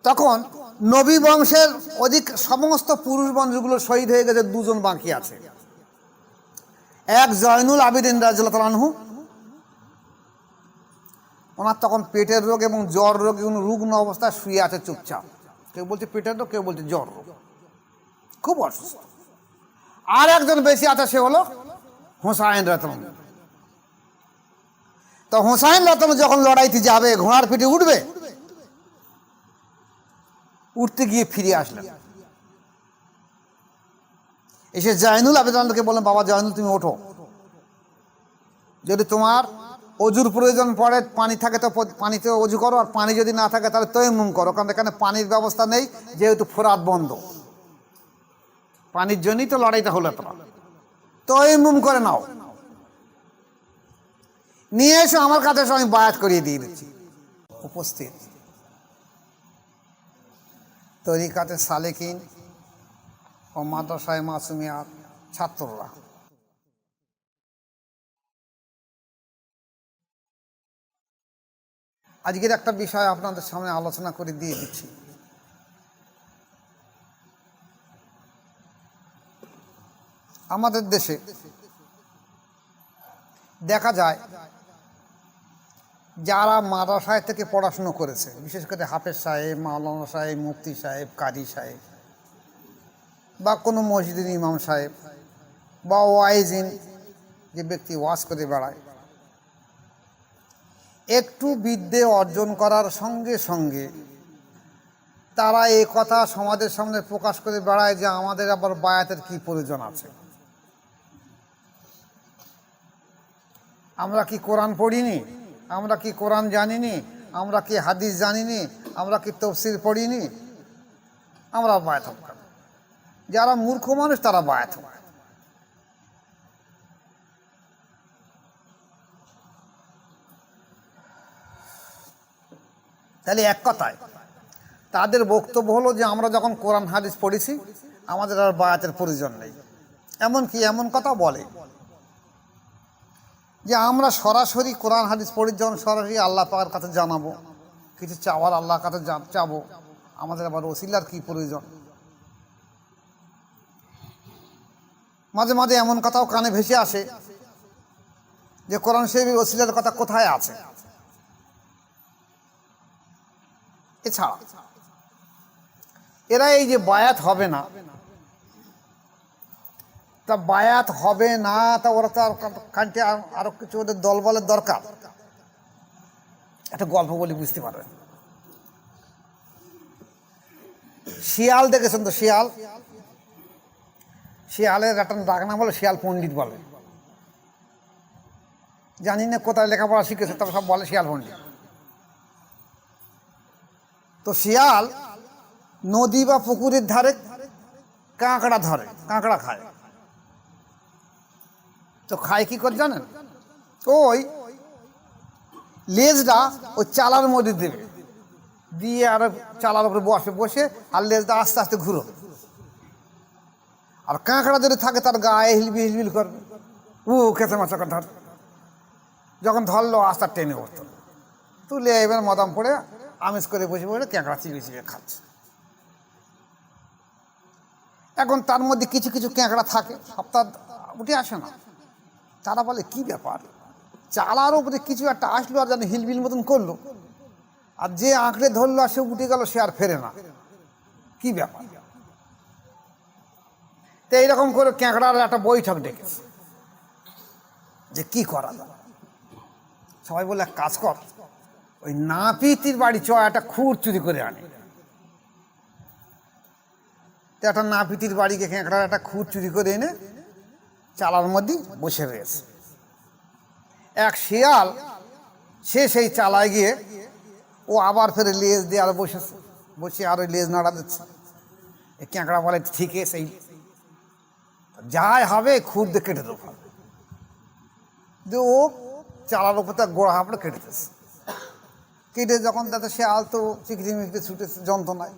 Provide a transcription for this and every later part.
তখন নবী বংশের সমস্ত পুরুষ বংশগুলো শহীদ হয়ে গেছে, দুজন বাকি আছে। এক জয়নুল আবিদিন রাদিয়াল্লাহু তাআলা আনহু, ওনার তখন পেটের রোগ এবং জ্বর রোগ, রুগ্ন অবস্থায় শুয়ে আছে চুপচাপ। কেউ বলছে পেটের রোগ, কেউ বলছে জ্বর রোগ, খুব অসুস্থ। আর একজন বেশি আছে, সে হলো হুসাইন রাদিয়াল্লাহু আনহু। তো হুসাইন রাদিয়াল্লাহু আনহু যখন লড়াইতে যাবে, ঘোড়ার পিঠে উঠবে, উঠতে গিয়ে ফিরে আসলেন। এসে জয়নুল আবেদনকে বললেন, বাবা জয়নুল, তুমি ওঠো, যদি তোমার অজুর প্রয়োজন পড়ে, পানি থাকে তো পানিতে অজু করো, আর পানি যদি না থাকে তাহলে তৈমুম করো, কারণ এখানে পানির ব্যবস্থা নেই, যেহেতু ফোরাত বন্ধ। পানির জন্যই তো লড়াইটা হলো, তোমার তৈমুম করে নাও, নিয়ে এসো আমার কাছে, আমি বায়াত করিয়ে দিয়ে দিচ্ছি। উপস্থিত তরিকাতে সালেকিন ও মাদ্রাসায়ে মাসুমিয়ার ছাত্ররা। আজকের একটা বিষয় আপনাদের সামনে আলোচনা করে দিয়ে দিচ্ছি। আমাদের দেশে দেখা যায়, যারা মাদ্রাসায় থেকে পড়াশুনো করেছে, বিশেষ করে হাফেজ সাহেব, মাওলানা সাহেব, মুফতি সাহেব, কারি সাহেব, বা কোনো মসজিদের ইমাম সাহেব, বা ওয়াইজিন, যে ব্যক্তি ওয়াজ করে বেড়ায়, একটু বিদ্যে অর্জন করার সঙ্গে সঙ্গে তারা এই কথা সমাজের সামনে প্রকাশ করে বেড়ায় যে আমাদের আবার বায়াতের কি প্রয়োজন আছে। আমরা কি কোরআন পড়িনি? আমরা কি কোরআন জানিনি? আমরা কি হাদিস জানিনি? আমরা কি তাফসীর পড়িনি? আমরা বায়াত হব কেন? যারা মূর্খ মানুষ তারা বায়াত হবে। তাহলে এক কথায় তাদের বক্তব্য হলো যে আমরা যখন কোরআন হাদিস পড়েছি, আমাদের আর বায়াতের প্রয়োজন নেই। এমনকি এমন কথা বলে যে আমরা সরাসরি কোরআন হাদিস পড়ি, যখন সরাসরি আল্লাহ পাকের কাছে জানাবো, কিছু চাওয়ার আল্লাহর কাছে চাবো, আমাদের আবার ওসিলার কি প্রয়োজন। মাঝে মাঝে এমন কথাও কানে ভেসে আসে যে কোরআন শরীফের ওসিলার কথা কোথায় আছে। এছাড়া এরা এই যে বায়াত হবে না, তা বায়াত হবে না, তা ওরা তো কান্টে আরো কিছু ওদের দলবলের দরকার। একটা গল্প বলি, বুঝতে পারবেন। শিয়াল দেখেছেন তো? শিয়ালের একটা ডাক নাম বলে শিয়াল পণ্ডিত বলে। জানি না কোথায় লেখাপড়া শিখেছে, তবে সব বলে শিয়াল পণ্ডিত। তো শিয়াল নদী বা পুকুরের ধারে কাঁকড়া ধরে, কাঁকড়া খায়। তো খায় কি করে জানেন? ওই লেজটা ওই চালার মধ্যে দেবে, দিয়ে আর চালার উপরে বসে আর লেজটা আস্তে আস্তে ঘুরো, আর কাঁকড়া যদি থাকে তার গায়ে হিলবিল করবে, খেতে মাছ ধর। যখন ধরলো আস্তে টেনে উঠতো, তুলে এবার মদাম পড়ে আমিষ করে বসে কাঁকড়া চিবিয়ে খাচ্ছে। এখন তার মধ্যে কিছু কিছু কাঁকড়া থাকে, সপ্তাহ উঠে আসে না। তারা বলে কি ব্যাপার, চালার উপরে কিছু একটা আসলো আর যেন হিলবিল মতন করলো, আর যে আঁকড়ে ধরলো আর সে উঠে গেল, সে আর ফেরে না, কি ব্যাপার। তো এইরকম করে কাঁকড়ার একটা বৈঠক ডেকেছে যে কি করা যায়। সবাই বলে এক কাজ কর, ওই নাপিতির বাড়ি চ, একটা খুর চুরি করে আনে। তো একটা নাপিতির বাড়িকে কাঁকড়ার একটা খুর চুরি করে এনে চালার মধ্যে বসে রয়েছে। এক শিয়াল সে সেই চালায় গিয়ে ও আবার ফেরে লেজ দিয়ে আর বসে আর ওই লেজ নাড়া দিচ্ছে। এই কাঁকড়া বলে ঠিক আছে, সেই যাই হবে খুর দিয়ে কেটে দেবো। যে ও চালার উপর তার গোড়া হাঁপড়ে কেটেছে। কেটে যখন তাতে শিয়াল তো চিকড়ি মিকড়ি ছুটেছে যন্ত্রণায়,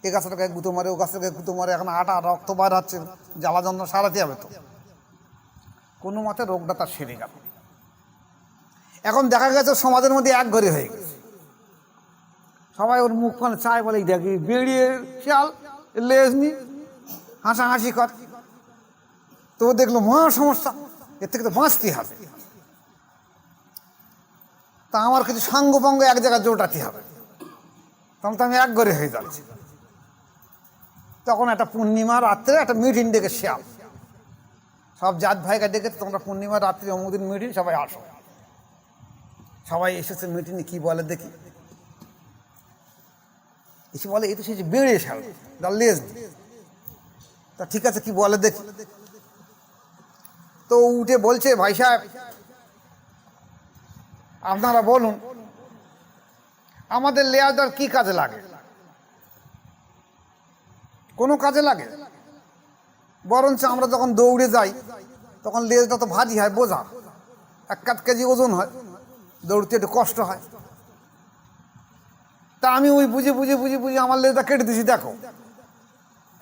এ গাছের গায়ে গুঁতো মারে, ও গাছের গায়ে গুঁতো মারে, এখন আটা রক্ত বার হচ্ছে, জ্বালা যন্ত্রণা সারাতে হবে। তো কোনো মতে রোগটা তার সেরে গেল। এখন দেখা গেছে সমাজের মধ্যে এক ঘরে হয়ে গেছে, সবাই ওর মুখ মানে চায়, বলে দেখি বেরিয়ে শিয়াল লেজ নি, হাসাহাসি কর। তো ও দেখলো মহা সমস্যা, এর থেকে তো বাঁচতে হবে। তা আমার কিছু সাঙ্গপাঙ্গ এক জায়গায় জোটাতে হবে, তখন তো আমি এক ঘরে হয়ে যাচ্ছি। তখন একটা পূর্ণিমা রাত্রে একটা মিটিং ডেকে শিয়াল সব জাত ভাইকে ডেকে, তোমরা পূর্ণিমা রাত্রি অমুদিন মিটিং, সবাই আসো। সবাই এসেছে মিটিংয়ে, কি বলে দেখি। এসে বলে এই তো সে বেড়ে শিয়াল, তার লেজ নেই। তা ঠিক আছে, কি বলে দেখি। তো উঠে বলছে, ভাই সাহেব আপনারা বলুন আমাদের লেয়ারদার কি কাজে লাগে? কোনো কাজে লাগে? বরঞ্চ আমরা যখন দৌড়ে যাই তখন লেজটা তো ভারী হয়, বোঝা, 1 কেজি ওজন হয়, দৌড়তে একটু কষ্ট হয়। তা আমি ওই বুঝে বুঝে বুঝে বুঝে আমার লেজটা কেটে দিয়েছি, দেখো।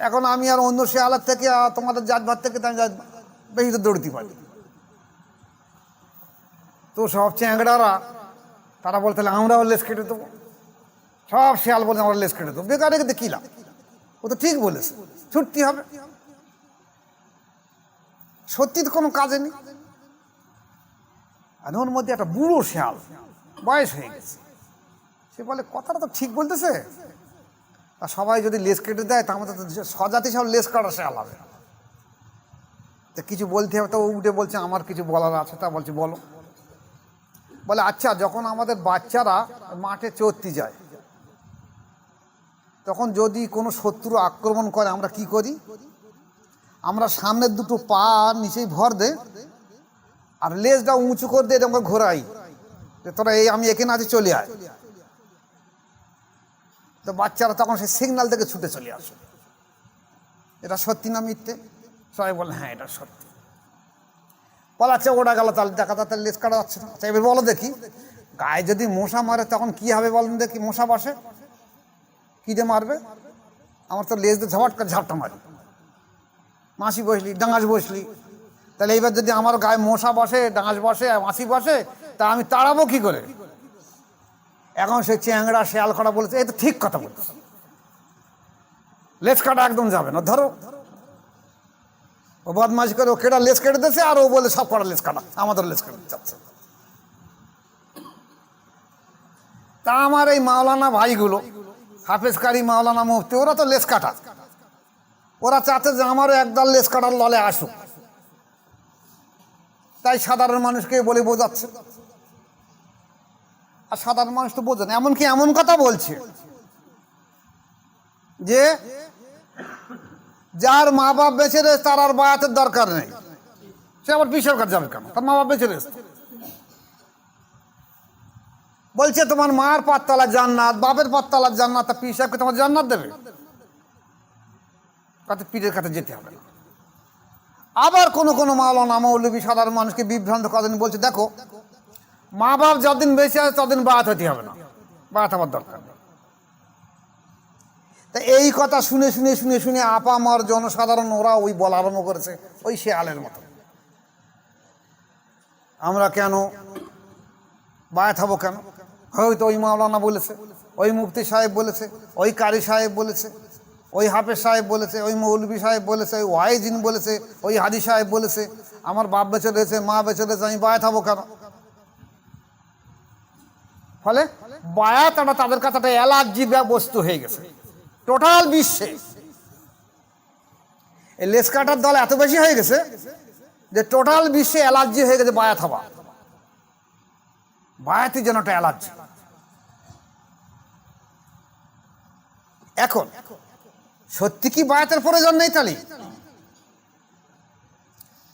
এখন আমি আর অন্য শেয়ালের থেকে আর তোমাদের জাত ভাত থেকে আমি বেশি তো দৌড়তে পারি। তো সব চ্যাংড়ারা তারা বলতে আমরাও লেজ কেটে দেবো। সব শেয়াল বলে আমরা লেজ কেটে দেবো, বেকার রেখে কি লাভ? ও তো ঠিক বলেছে, ছুটতে হবে। সত্যি তো কোনো কাজে নেই। আর ওর মধ্যে একটা বুড়ো শেয়াল, বয়স হয়ে গেছে, সে বলে কথাটা তো ঠিক বলতেছে। আর সবাই যদি লেজ কেটে দেয় তা আমাদের তো স্বজাতি সব লেজ কাটা শেয়াল হবে। তা কিছু বলতে হবে। তো উঠে বলছে আমার কিছু বলার আছে। তা বলছে বলো। বলে আচ্ছা, যখন আমাদের বাচ্চারা মাঠে চড়তে যায় তখন যদি কোনো শত্রু আক্রমণ করে আমরা কি করি? আমরা সামনের দুটো পা নিচেই ভর দে আর লেজটা উঁচু করে দিয়ে আমরা ঘোরাই, তোরা এই আমি এখানে আছি, চলে আয়। তো বাচ্চারা তখন সেই সিগন্যাল থেকে ছুটে চলে আসে। এটা সত্যি না মিথ্যে? সবাই বলে হ্যাঁ এটা সত্যি। বলা আচ্ছা ওটা গেল, তাহলে দেখা তাতে লেজ কাটা যাচ্ছে না। আচ্ছা এবার বলো দেখি, গায়ে যদি মশা মারে তখন কি হবে বলেন দেখি? মশা বসে কি দিয়ে মারবে? আমার তো লেজ দিয়ে ঝাপট করে ঝাপটা মারি, মাছি বসলি, ডাঙাস বসলি। তাহলে এইবার যদি আমার গায়ে মশা বসে, ডাঙাস বসে, মাছি বসে, তা আমি তাড়াবো কি করে? এখন সেই চ্যাংড়া শেয়াল করা বলেছে এই তো ঠিক কথা বলছে, লেজ কাটা একদম যাবে না। ধরো ও বদমাশি করে, ও কেটা লেজ কেটে দিয়েছে আর ও বলে সব কটা লেজ কাটা, আমাদের লেজ কেটে যাচ্ছে। তা আমার এই মাওলানা ভাইগুলো, হাফেজকারী মাওলানা মুফতি, ওরা তো লেজ কাটা, ওরা চাচ্ছে যে আমারও একদল লেজ কাটার ললে আসুক। তাই সাধারণ মানুষকে বলে বোঝাচ্ছে। আর সাধারণ মানুষ তো বোঝে না। এমনকি এমন কথা বলছে যে যার মা বাপ বেঁচে রয়েছে তার আর বায়াতের দরকার নেই, সে আবার বিশের কাছে যাবে কেন? তার মা বাপ বেঁচে রয়েছে। বলছে তোমার মার পাততলার জান্নাত, বাপের পাততলার জান্নাত, তা পীর সাহেবকে তোমার জান্নাত দেবে? তাতে পীরের কাছে যেতে হবে না। আবার কোনো কোনো মাওলানা মৌলবী সাধারণ মানুষকে বিভ্রান্ত করেন, বলছে দেখো মা বাপ যতদিন বেঁচে আছে ততদিন বায়াত হতে হবে না, বায়াত হওয়ার দরকার নেই। তা এই কথা শুনে শুনে শুনে শুনে আপামর জনসাধারণ ওরা ওই বলা আরম্ভ করেছে ওই শেয়ালের মতো, আমরা কেন বায়াত হবো কেন? হয়তো ওই মাওলানা বলেছে, ওই মুফতি সাহেব বলেছে, ওই কারি সাহেব বলেছে, ওই হাফেজ সাহেব বলেছে, ওই মৌলবী সাহেব বলেছে, ওই ওয়াইজিন বলেছে, ওই হাদি সাহেব বলেছে, আমার বাপ বেঁচে রয়েছে, মা বেঁচে রয়েছে, আমি বায়াত হবো কেন? ফলে বায়াত তাদের কাছে একটা অ্যালার্জি বস্তু হয়ে গেছে টোটাল বিশ্বে। এই লেজ কাটার দল এত বেশি হয়ে গেছে যে টোটাল বিশ্বে অ্যালার্জি হয়ে গেছে বায়াত হওয়া। বায়াতের জন্য একটা অ্যালার্জি। এখন সত্যি কি বায়াতের প্রয়োজন নেই? তাহলে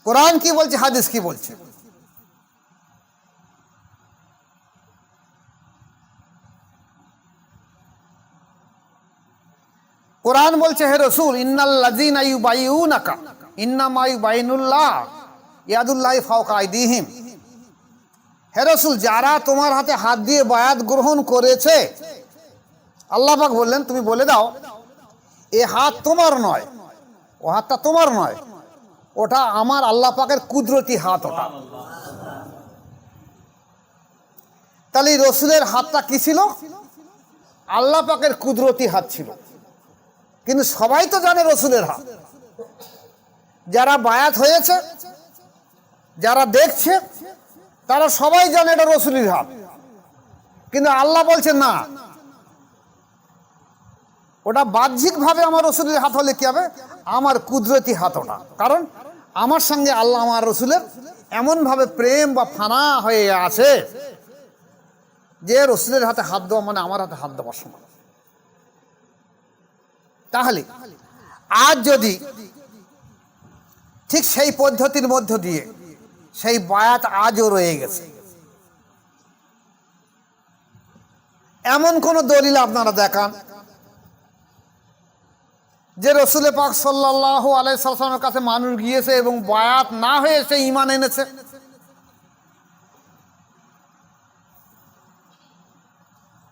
কোরআন কি বলছে, হাদিস কি বলছে? কোরআন বলছে হে রাসূল ইন্নাল্লাযীনা ইউবাইউনাকা ইন্নামা ইউবাইনুল্লাহ ইয়াদুল্লাহি ফাওকা আইদিহিম। হে রাসূল, যারা তোমার হাতে হাত দিয়ে বায়াত গ্রহণ করেছে, আল্লাহ পাক বললেন তুমি বলে দাও এ হাত তোমার নয়, ও হাতটা তোমার নয়, ওটা আমার আল্লাহ পাকের কুদরতি হাত ওটা। তাহলে রসুলের হাতটা কি ছিল? আল্লাহ পাকের কুদরতি হাত ছিল, কিন্তু সবাই তো জানে রসুলের হাত। যারা বায়াত হয়েছে, যারা দেখছে, তারা সবাই জানে এটা রসুলের হাত। কিন্তু আল্লাহ বলছেন না, ওটা বাহ্যিকভাবে আমার রসুলের হাত হলে কি হবে, আমার কুদরতি হাত ওটা। কারণ আমার সঙ্গে আল্লাহ আমার রসুলের এমনভাবে প্রেম বা ফানা হয়ে আছে যে রসুলের হাতে হাত দেওয়া মানে আমার হাতে হাত দেওয়ার সমান। তাহলে আজ যদি ঠিক সেই পদ্ধতির মধ্য দিয়ে সেই বায়াত আজও রয়ে গেছে, এমন কোন দলিল আপনারা দেখান যে রসুল পাক সাল্লাল্লাহু আলাইহি সাল্লামের কাছে মানুষ গিয়েছে এবং বায়াত না হয়ে সে ঈমান এনেছে।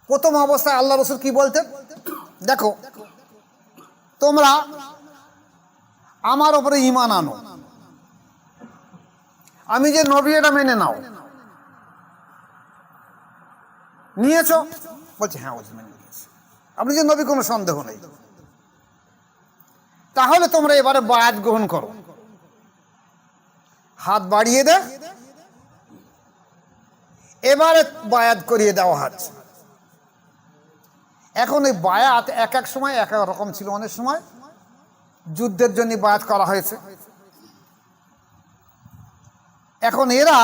প্রথম অবস্থায় আল্লাহ রসুল কি বলতেন, দেখো তোমরা আমার উপরে ঈমান আনো, আমি যে নবী এটা মেনে নাও। নিয়েছো? বলছে হ্যাঁ মেনে নিয়েছি। আপনি যে নবী, কোনো সন্দেহ নেই। তাহলে তোমরা এবারে বায়াত গ্রহণ করো। হাত বাড়িয়ে দে, এবারে বায়াত করিয়ে দেওয়া হচ্ছে। এখন এই বায়াত এক এক সময় এক এক রকম ছিল। অনেক সময় যুদ্ধের জন্য বায়াত করা হয়েছে। এখন এরা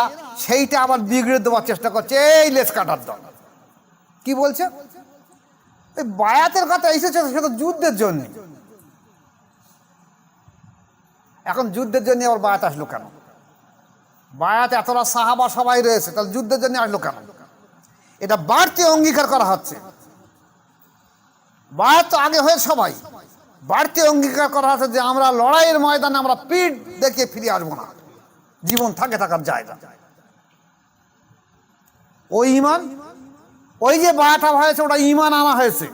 সেইটা আবার বিগড়ে দেওয়ার চেষ্টা করছে, এই লেজ কাটার দল। কি বলছে, এই বায়াতের কথা এসেছে সেটা যুদ্ধের জন্য। এখন যুদ্ধের জন্য আবার বায়াত আসলো কেন? বায়াত এতটা সাহাবা সবাই রয়েছে, তাহলে যুদ্ধের জন্য আসলো কেন? এটা বাড়তি অঙ্গীকার করা হচ্ছে। বায়াত তো আগে হয়ে সবাই, বাড়তি অঙ্গীকার করা হচ্ছে যে আমরা লড়াইয়ের ময়দানে আমরা পিঠ দেখে ফিরে আসবো না, জীবন থাকে থাকার জায়গা। ওই ঈমান, ওই যে বায়াত হয়েছে ওটা ঈমান আনা হয়েছে।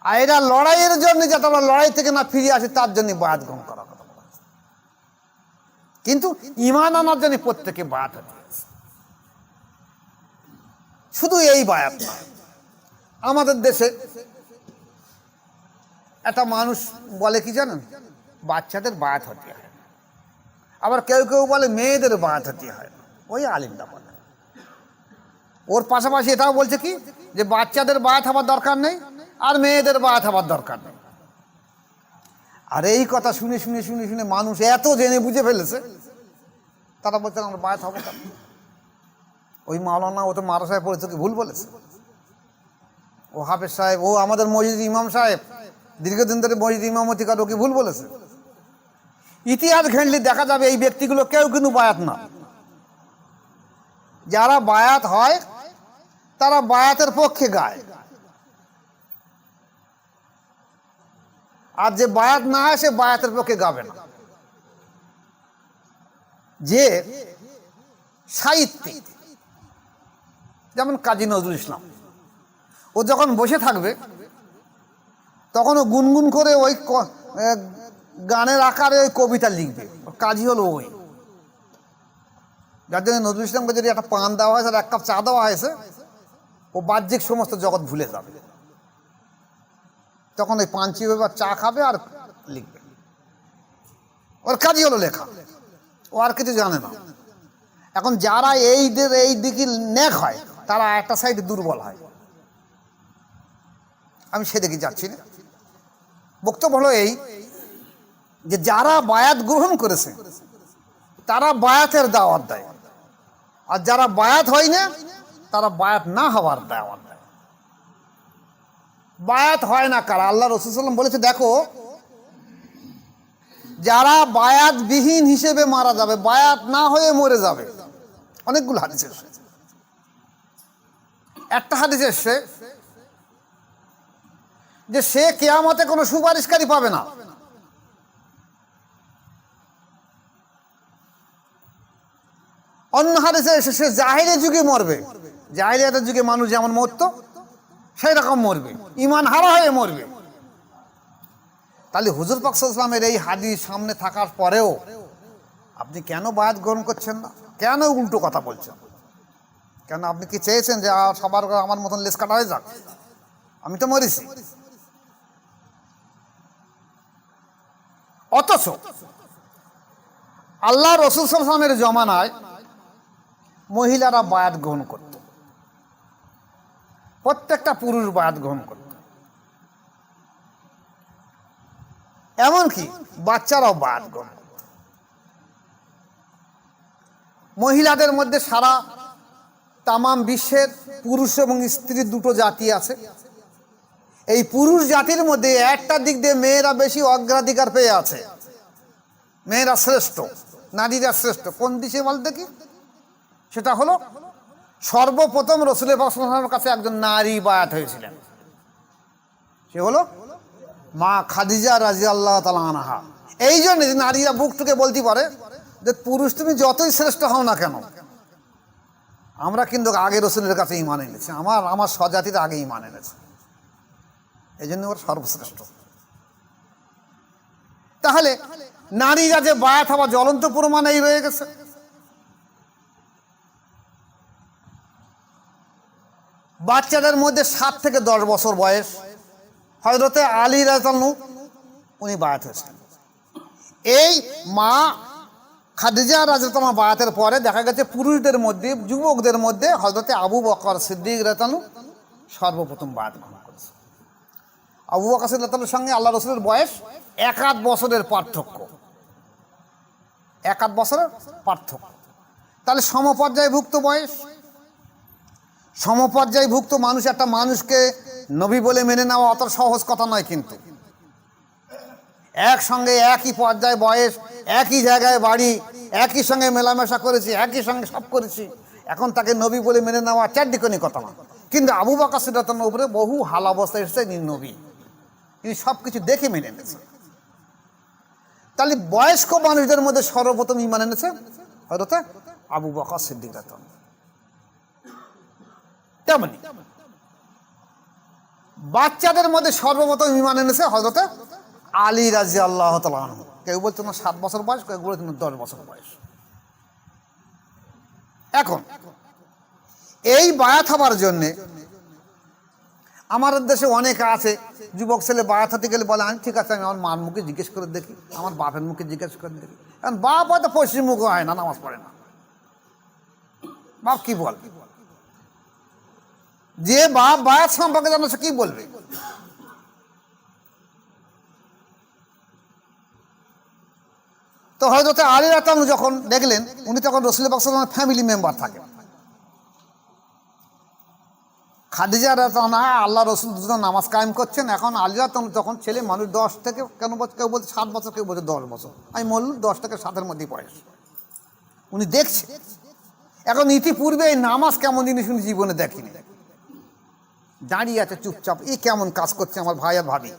আর এটা লড়াইয়ের জন্য, যাতে আমরা লড়াই থেকে না ফিরে আসি তার জন্য বায়াত গ্রহণ করা কথা বলা হয়েছে। কিন্তু ঈমান আনার জন্য প্রত্যেকে বায়াত হতে হয়েছে। শুধু এই বায়াত না, আমাদের দেশে একটা মানুষ বলে কি জানেন, বাচ্চাদের বায়াত হতে হয়। আবার কেউ কেউ বলে মেয়েদের বায়াত হতে হয়। ওই আলিমটা বলে। ওর পাশাপাশি এটাও বলছে কি যে বাচ্চাদের বায়াত হবার দরকার নেই আর মেয়েদের বায়াত হবার দরকার নেই। আর এই কথা শুনে শুনে শুনে শুনে মানুষ এত জেনে বুঝে ফেলেছে, তারা বলছে আমরা বায়াত হবো কেন? ওই মাওলানা, ও তো মাদ্রাসায় পড়েছে, কি ভুল বলেছে? ও হাফেজ সাহেব, ও আমাদের মসজিদ ইমাম সাহেব, দীর্ঘদিন ধরে মসজিদ ইমামতি করে, ও কি ভুল বলেছে? ইতিহাস ঘেঁটলে দেখা যাবে এই ব্যক্তিগুলো কেউ কিন্তু বায়াত না। যারা বায়াত হয় তারা বায়াতের পক্ষে গায়, আর যে বায়াত না হয় সে বায়াতের পক্ষে গাবে না। যে সাহিত্যিক, যেমন কাজী নজরুল ইসলাম, ও যখন বসে থাকবে তখন ও গুনগুন করে ওই গানের আকারে ওই কবিতা লিখবে। কাজই হলো ওই, যার জন্য নজরুল ইসলামকে যদি একটা পান দেওয়া হয়েছে আর এক কাপ চা দেওয়া হয়েছে, ও বাহ্যিক সমস্ত জগৎ ভুলে যাবে। তখন ওই পান চিবে বা চা খাবে আর লিখবে। ওর কাজই হলো লেখা, ও আর কিছু জানে না। এখন যারা এই দিকে নেক হয় তারা একটা সাইডে দুর্বল হয়। আমি সেদিকে যাচ্ছি না। বক্তব্য হলো এই যে যারা বায়াত গ্রহণ করেছে তারা বায়াতের দাওয়াত দেয়, আর যারা বায়াত হয় না তারা বায়াত না হওয়ার দাওয়াত দেয়। বায়াত হয় না কারা? আল্লাহ রাসূল সাল্লাল্লাহু আলাইহি ওয়াসাল্লাম বলেছে, দেখো যারা বায়াত বিহীন হিসেবে মারা যাবে, বায়াত না হয়ে মরে যাবে। অনেকগুলো হাদিস এসেছে। একটা হাদিস এসেছে যে সে কিয়ামতে কোনো সুপারিশকারী পাবে না। অন্য হাদিসে এসে সে জাহিলিয়াতের যুগে মরবে। জাহিলিয়াতের যুগে মানুষ যেমন মরতো সেই রকম মরবে, ঈমান হারা হয়ে মরবে। তাহলে হুজুর পাক সাল্লাল্লাহু আলাইহি ওয়াসাল্লামের এই হাদিস সামনে থাকার পরেও আপনি কেন বায়াত গ্রহণ করছেন না? কেন উল্টো কথা বলছেন? কেন আপনি কি চেয়েছেন যে সবার আমার মতন লেস কাটা হয়ে যাক? আমি তো মরেছি। অথচ আল্লাহ রসুল সাল্লাল্লাহু আলাইহি ওয়াসাল্লামের জমানায় মহিলারা বায়াত গ্রহণ করত, প্রত্যেকটা পুরুষ বায়াত গ্রহণ করত, এমনকি বাচ্চারাও বায়াত গ্রহণ করত। মহিলাদের মধ্যে সারা তামাম বিশ্বের পুরুষ এবং স্ত্রী দুটো জাতি আছে। এই পুরুষ জাতির মধ্যে একটা দিক দিয়ে মেয়েরা বেশি অগ্রাধিকার পেয়ে আছে। মেয়েরা শ্রেষ্ঠ, নারীরা শ্রেষ্ঠ। কোন দিকে বলতে কি? সেটা হলো সর্বপ্রথম রাসূলুল্লাহ সাল্লাল্লাহু আলাইহি ওয়াসাল্লামের কাছে একজন নারী বায়াত হয়েছিলেন, সে হলো মা খাদিজা রাদিয়াল্লাহু তাআলা আনহা। এই জন্য নারীরা বুক থেকে বলতে পারে যে পুরুষ তুমি যতই শ্রেষ্ঠ হও না কেন, আমরা কিন্তু আগে রাসূলের কাছে ঈমান এনেছি, আমার স্বজাতির আগে ঈমান এনেছে, এই জন্য ওর সর্বশ্রেষ্ঠ। তাহলে নারীরা যে বায়াত হওয়া জ্বলন্ত প্রমাণ এই রয়ে গেছে। বাচ্চাদের মধ্যে 7 থেকে 10 বছর বয়স হযরতে আলী রাদিয়াল্লাহু উনি বায়াত হয়েছেন। এই মা খাদিজা রাদিয়াল্লাহু আনহা বায়াতের পরে দেখা গেছে পুরুষদের মধ্যে, যুবকদের মধ্যে হযরতে আবু বকর সিদ্দিক রাদিয়াল্লাহু সর্বপ্রথম বায়াত গ্রহণ করেছে। আবু বকর সিদ্দিক রাদিয়াল্লাহুর সঙ্গে আল্লাহ রাসূলের বয়স 1 বছরের পার্থক্য, 1 বছরের পার্থক্য। তাহলে সমপর্যায়ভুক্ত বয়স, সমপর্যায়ভুক্ত মানুষ, একটা মানুষকে নবী বলে মেনে নেওয়া অত সহজ কথা নয়। কিন্তু একসঙ্গে একই পর্যায়ে বয়স, একই জায়গায় বাড়ি, একই সঙ্গে মেলামেশা করেছি, একই সঙ্গে সব করেছি, এখন তাকে নবী বলে মেনে নেওয়া চারদিকনি কথা না। কিন্তু আবু বকর সিদ্দিক রাদিয়াল্লাহু উপরে বহু হাল অবস্থা এসেছে, নবী তিনি সব কিছু দেখে মেনে এনেছেন। তাহলে বয়স্ক মানুষদের মধ্যে সর্বপ্রথম ঈমান এনেছে হযরতে আবু বকর সিদ্দিক রাদিয়াল্লাহু। তেমনি বাচ্চাদের মধ্যে সর্বপ্রথম ঈমান এনেছে হযরতে আলী রাদিয়াল্লাহু তাআলা আনহু। কেউ বলতো না 7 বছর বয়স, কেউ বলতো না 10 বছর বয়স। এখন এই বায়াত হবার জন্যে আমাদের দেশে অনেক আছে, যুবক ছেলে বায়াত হতে গেলে বলে আমি ঠিক আছে, আমি আমার মার মুখে জিজ্ঞেস করে দেখি, আমার বাপের মুখে জিজ্ঞেস করে দেখি। কারণ বাপ হয়তো পশ্চিম মুখে হয় না, নামাজ পড়ে না, বাপ কি বল? যে বাপ বায়াত সম্পর্কে জানো সে কি বলবে? তো হযরত আলী রাদিয়াল্লাহু যখন দেখলেন, উনি তখন রাসূলুল্লাহ সাল্লাল্লাহু আলাইহি ওয়াসাল্লামের ফ্যামিলি মেম্বার থাকেন। খাদিজা রাদিয়াল্লাহু আনহা আল্লাহ রসুল দুজন নামাজ কায়েম করছেন। এখন আলী রাদিয়াল্লাহু তখন ছেলে মানুষ, 10 থেকে কেন কেউ বলছে 7 বছর, কেউ বলছে 10 বছর, আমি বললাম 10 থেকে 7-এর মধ্যে বয়স। উনি দেখছে। এখন ইতিপূর্বে এই নামাজ কেমন জিনিস উনি জীবনে দেখিনি, দাঁড়িয়ে আছে চুপচাপ, এই কেমন কাজ করছে আমার ভাই আর ভাবি,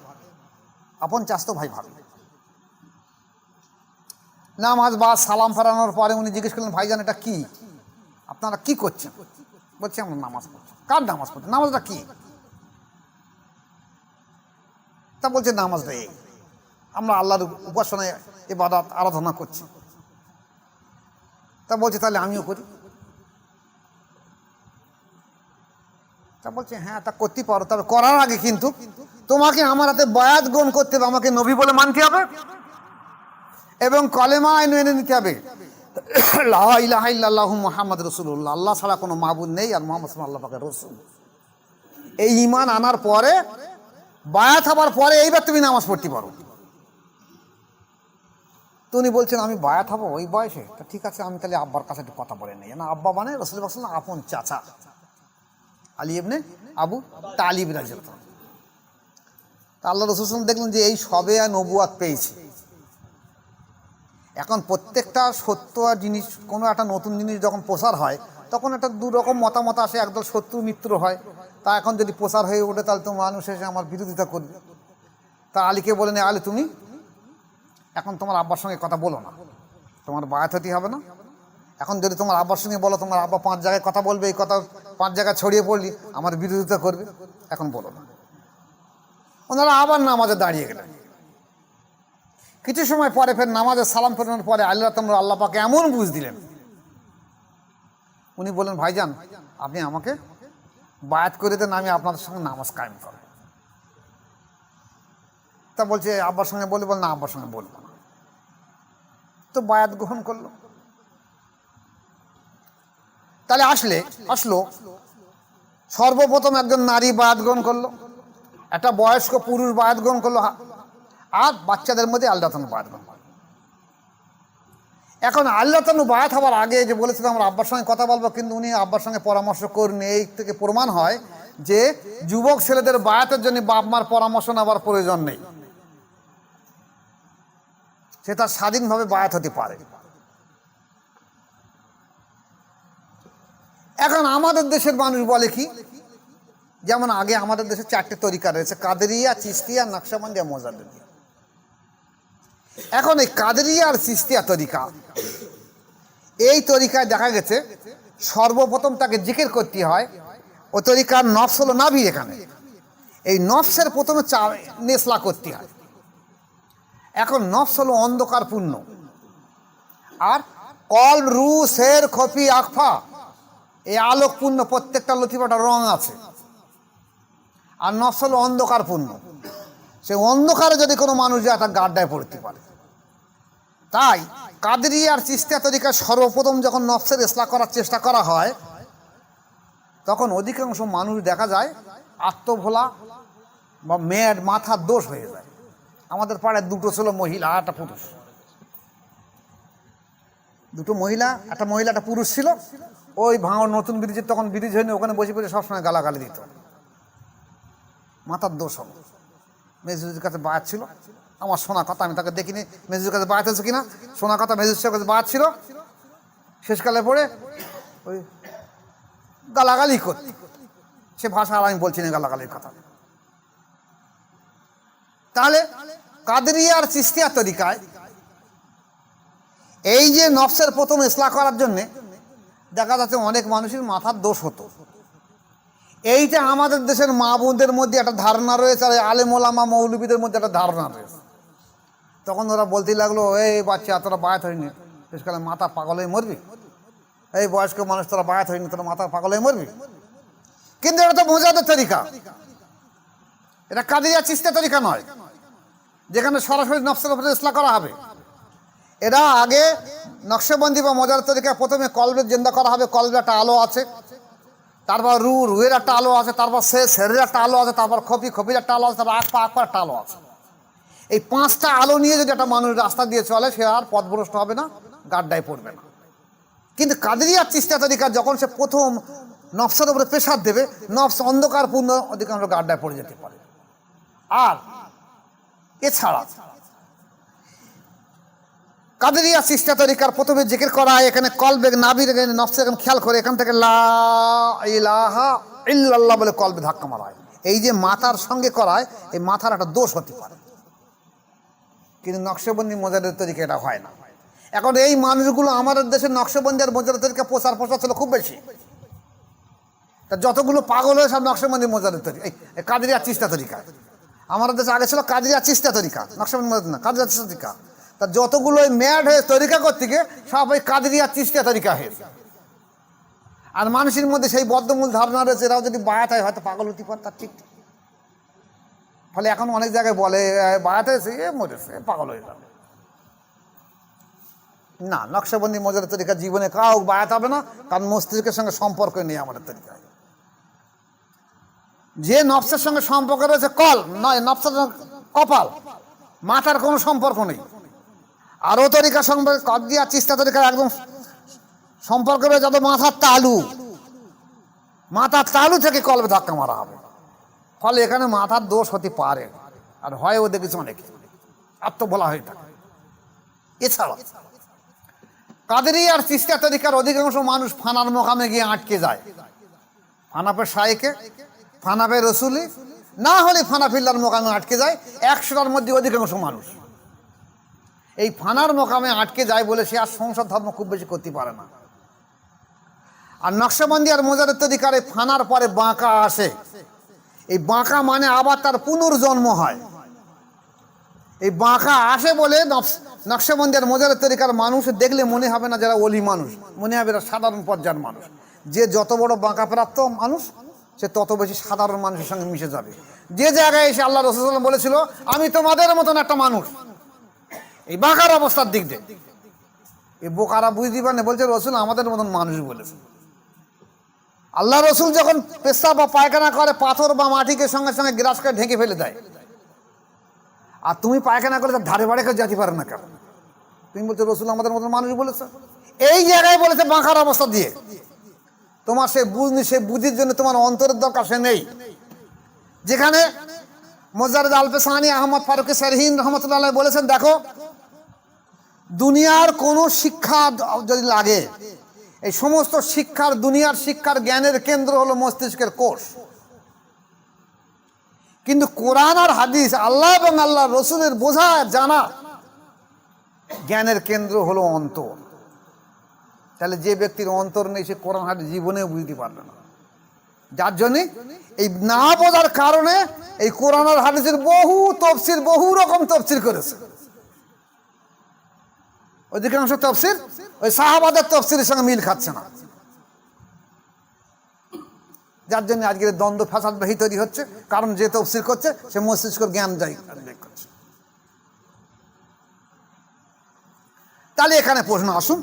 আপন চাস্তো ভাই ভাবি। নামাজ বা সালাম ফেরানোর পরে উনি জিজ্ঞেস করলেন, ভাইজান এটা কি, আপনারা কি করছেন? বলছে আমরা নামাজ পড়ছি। কার নামাজ পড়ছে? নামাজটা কি? তা বলছে নামাজটা এই, আমরা আল্লাহর উপাসনায় ইবাদত আরাধনা করছি। তা বলছে তাহলে আমিও করি। তা বলছে হ্যাঁ তা করতে পারো, তবে করার আগে কিন্তু তোমাকে আমার হাতে বায়াত গ্রহণ করতে হবে, আমাকে নবী বলে মানতে হবে এবং কলেমা এনে নিতে হবে, লা ইলাহা ইল্লাল্লাহু মুহাম্মাদ রাসূলুল্লাহ, আল্লাহ ছাড়া কোনো মাবুদ নেই আর মুহাম্মদ সাল্লাল্লাহু আল্লাহ পাকের রাসূল। এই ঈমান আনার পরে, বায়াত হবার পরে এইবার তুমি নামাজ পড়তে পারো। তো উনি বলছেন আমি বায়াত হবো ওই বয়সে? তা ঠিক আছে, আমি তাহলে আব্বার কাছে একটু কথা বলে নেই। না, আব্বা মানে রাসূলুল্লাহ সাল্লাল্লাহু আলাইহি ওয়াসাল্লাম আপন চাচা আলী ইবনে আবু তালিব রাদিয়াল্লাহু। তা আল্লাহ রাসূল সাল্লাল্লাহু দেখলেন যে এই সবে নবুয়াত পেয়েছে। এখন প্রত্যেকটা সত্য জিনিস, কোনো একটা নতুন জিনিস যখন প্রচার হয় তখন একটা দুরকম মতামত আসে, একদল শত্রু মিত্র হয়। তা এখন যদি প্রচার হয়ে ওঠে তাহলে তো মানুষ এসে আমার বিরোধিতা করবে। তা আলীকে বলেন, আলী তুমি এখন তোমার আব্বার সঙ্গে কথা বলো না, তোমার বায়াত হতে হবে না। এখন যদি তোমার আব্বার সঙ্গে বলো, তোমার আব্বা 5 জায়গায় কথা বলবে, এই কথা 5 জায়গায় ছড়িয়ে পড়লি, আমার বিরোধিতা করবে, এখন বলো না। ওনারা আবার নামাজে দাঁড়িয়ে গেলেন। কিছু সময় পরে ফের নামাজে সালাম ফেরানোর পরে আল্লাহ তোমরা আল্লাহ পাকে এমন বুঝ দিলেন, উনি বললেন ভাইজান আপনি আমাকে বায়াত করে দেন, আমি আপনাদের সঙ্গে নামাজ কায়েম করব। তা বলছে আব্বার সঙ্গে বলবো না, আব্বার সঙ্গে বলবো না। তো বায়াত গ্রহণ করলো। তাহলে আসলো সর্বপ্রথম একজন নারী বায়াত গ্রহণ করলো, একটা বয়স্ক পুরুষ বায়াত গ্রহণ করলো, আর বাচ্চাদের মধ্যে আল্লাহতানু বায়াত গ্রহণ করলো। এখন আল্লাহতানু বায়াত হওয়ার আগে যে বলেছিলাম আমার আব্বার সঙ্গে কথা বলবো, কিন্তু উনি আব্বার সঙ্গে পরামর্শ করেনি। এই থেকে প্রমাণ হয় যে যুবক ছেলেদের বায়াতের জন্য বাপ মার পরামর্শ নেওয়ার প্রয়োজন নেই, সে তার স্বাধীনভাবে বায়াত হতে পারে। এখন আমাদের দেশের মানুষ বলে কি, যেমন আগে আমাদের দেশে 4টে তরিকা রয়েছে, কাদেরিয়া, চিশতিয়া, নকশবন্দিয়া, মোজাদ্দেদিয়া। এখন এই কাদেরিয়া আর চিশতিয়া তরিকা, এই তরিকায় দেখা গেছে সর্বপ্রথম তাকে জিকির করতে হয়। ও তরিকার নফস হলো নাভি, এখানে এই নফসের প্রথমে নেসলা করতে হয়। এখন নফস হলো অন্ধকারপূর্ণ, আর কল, রু, শের, খফি, আকফা এই আলোকপূর্ণ, প্রত্যেকটা লতিফাটা রং আছে। আর নফস হলো অন্ধকারপূর্ণ, সে অন্ধকারে যদি কোনো মানুষ যায় তার গাড্ডায় পড়তে পারে। তাই কাদেরিয়া আর চিশতিয়া তরিকা সর্বপ্রথম যখন নফসের ইসলাহ করার চেষ্টা করা হয়, তখন অধিকাংশ মানুষ দেখা যায় আত্মভোলা বা মেয়ের মাথার দোষ হয়ে যায়। আমাদের পাড়ায় 2টো ছিল মহিলা আর একটা পুরুষ, 2টো মহিলা, একটা মহিলা একটা পুরুষ ছিল। ওই ভাঙর নতুন ব্রিজের তখন ব্রিজ হয়নি, ওখানে বসে বসে সবসময় গালাগালি দিত, মাথার দোষ হলো। মেজুর কাছে বায়াত ছিল, আমার শোনা কথা, আমি তাকে দেখিনি মেজুর কাছে বায়াত আছে কিনা, শোনা কথা মেজুর কাছে বায়াত ছিল। শেষকালে পড়ে ওই গালাগালি করত, সে ভাষা আর আমি বলছি না গালাগালির কথা। তাহলে কাদেরিয়া আর চিশতিয়া তরিকায় এই যে নফসের প্রথম ইসলাহ করার জন্যে দেখা যাচ্ছে অনেক মানুষের মাথার দোষ হতো। এইটা আমাদের দেশের মা বোনদের মধ্যে একটা ধারণা রয়েছে, আর আলেম ওলামা মৌলবীদের মধ্যে একটা ধারণা রয়েছে। তখন ওরা বলতে লাগলো, এই বাচ্চা তোরা বায়াত হয়নি, শেষকালে মাথা পাগল হয়ে মরবি, এই বয়স্ক মানুষ তোরা বায়াত হয়নি, তোরা মাথা পাগল হয়ে মরবি। কিন্তু এটা তো মোজাদের তরিকা, এটা কাদেরিয়া চিশতিয়া তরিকা নয়, যেখানে সরাসরি নফসের উপরে ইসলাহ করা হবে। এরা আগে নকশবন্দি বা মোজাদের তরিকা প্রথমে কলবের জিন্দা করা হবে, কলবের একটা আলো আছে, তারপর রুহের একটা আলো আছে, তারপর শেরের একটা আলো আছে, তারপর খফির একটা আলো আছে, তারপর আকফার একটা আলো আছে। এই 5টা আলো নিয়ে যদি একটা মানুষ রাস্তা দিয়ে চলে, সে আর পথভ্রষ্ট হবে না, গাড্ডায় পড়বে না। কিন্তু কাদেরিয়া চিশতিয়া তরিকা যখন সে প্রথম নফসের উপরে প্রেসার দেবে, নফস অন্ধকারপূর্ণ, অধিকাংশ গাড্ডায় পড়ে যেতে পারে। আর এছাড়া কাদেরিয়া চিশতিয়া তরিকার প্রথমে জিকির করা হয়, এখানে কলবে নাভির নফসে এখানে খেয়াল করে, এখান থেকে লা ইলাহা ইল্লাল্লাহ বলে কলবে ধাক্কা মারা হয়। এই যে মাথার সঙ্গে করায়, এই মাথার একটা দোষ হতে পারে, কিন্তু নকশবন্দি মোজাদের তরিকা এটা হয় না। এখন এই মানুষগুলো আমাদের দেশের নকশবন্দি আর মোজাদের তরিকা প্রচার ছিল খুব বেশি। তা যতগুলো পাগল হয়ে সব নকশবন্দি মোজাদের তরিকা, এই কাদেরিয়া চিশতিয়া তরিকা। আমাদের দেশে আগে ছিল কাদেরিয়া চিশতিয়া তরিকা, নকশবন্দি মোজাদ না, কাদেরিয়া চিশতিয়া তরিকা। তা যতগুলো ম্যাড হয়ে তরিকা করতে গিয়ে সব ওই কাদেরিয়া চিশতিয়া তরিকা হয়েছে। আর মানুষের মধ্যে সেই বদ্ধমূল ধারণা রয়েছে, এরাও যদি বায়াত হয় হয়তো পাগল হতে পারে, তার ঠিক। ফলে এখন অনেক জায়গায় বলে বায়াত হয়েছে, এ মরেছে, পাগল হয়ে যাবে না। নকশবন্দি মোজাদের তরিকা জীবনে কাউ বায়াত হবে না, কারণ মস্তিষ্কের সঙ্গে সম্পর্ক নেই আমাদের তরিকায়। যে নফসের সঙ্গে সম্পর্ক রয়েছে কল নয়, নফসের কপাল, মাথার কোনো সম্পর্ক নেই। আরও তরিকার সঙ্গে কাদেরিয়া চিশতিয়া তরিকার একদম সম্পর্ক রয়েছে, যত মাথার তালু থেকে কলবে ধাক্কা মারা হবে। ফলে এখানে মাথার দোষ হতে পারে, আর হয় ও দেখেছি অনেকে আত্মভোলা হয়ে থাকে। এছাড়া কাদেরিয়া আর চিশতিয়া তরিকার অধিকাংশ মানুষ ফানার মোকামে গিয়ে আটকে যায়। ফানাপের শাইকে, ফানাপের রসুলি, না হলে ফানাফিল্লার মোকামে আটকে যায়। 100টার মধ্যে অধিকাংশ মানুষ এই ফানার মোকামে আটকে যায় বলে সে আর সংসার ধর্ম খুব বেশি করতে পারে না। আর নকশবন্দি আর মোজাদের তরিকার এই ফানার পরে বাঁকা আসে, এই বাঁকা মানে আবার তার পুনর্জন্ম হয়। এই বাঁকা আসে বলে নকশবন্দি আর মোজাদের তরিকার মানুষ দেখলে মনে হবে না যারা ওলি মানুষ, মনে হবে এরা সাধারণ পর্যায়ের মানুষ। যে যত বড় বাঁকা প্রাপ্ত মানুষ সে তত বেশি সাধারণ মানুষের সঙ্গে মিশে যাবে। যে জায়গায় এসে আল্লাহ রাসূল সাল্লাল্লাহু আলাইহি ওয়াসাল্লাম বলেছিল আমি তোমাদের মতন একটা মানুষ, এই বাঁকার অবস্থার দিক দিয়ে এই বোকারা বুঝতে পারে না, বলছে রসুল আমাদের মতন মানুষ বলেছে। আল্লাহ রসুল যখন পেশাব বা পায়খানা করে পাথর বা মাটিকে সঙ্গে সঙ্গে গ্রাস করে ঢেকে ফেলে দেয়, আর তুমি পায়খানা করে তার ধারে বাড়ে কেউ যেতে পারে না কেন? তুমি বলছো রসুল আমাদের মতন মানুষ বলেছে। এই জায়গায় বলেছে বাঁকার অবস্থা দিয়ে। তোমার সে বুঝনি, সে বুদ্ধির জন্য তোমার অন্তরের দরকার সে নেই। যেখানে মোজাররদ আল-পেশানি আহমদ ফারুক সারহিন রহমতুল্লাহ আলাইহি বলেছেন, দেখো দুনিয়ার কোনো শিক্ষা যদি লাগে, এই সমস্ত শিক্ষার দুনিয়ার শিক্ষার জ্ঞানের কেন্দ্র হলো মস্তিষ্কের কোষ, কিন্তু কোরআন আর হাদিস আল্লাহ এবং আল্লাহ রসুলের বোঝা জানা জ্ঞানের কেন্দ্র হলো অন্তর। তাহলে যে ব্যক্তির অন্তর নেই সে কোরআন হাদিস জীবনেও বুঝতে পারবে না। যার জন্যে এই না বোঝার কারণে এই কোরআন আর হাদিসের বহু তফসির, বহু রকম তফসির করেছে। অধিকাংশ তফসির ওই সাহাবাদের তফসিরের সঙ্গে মিল খাচ্ছে না, যার জন্য আজকের দ্বন্দ্ব ফাসাদ বাহি তৈরি হচ্ছে। কারণ যে তফসির করছে সে মস্তিষ্কের জ্ঞান যাই করছে। তাহলে এখানে প্রশ্ন আসুন,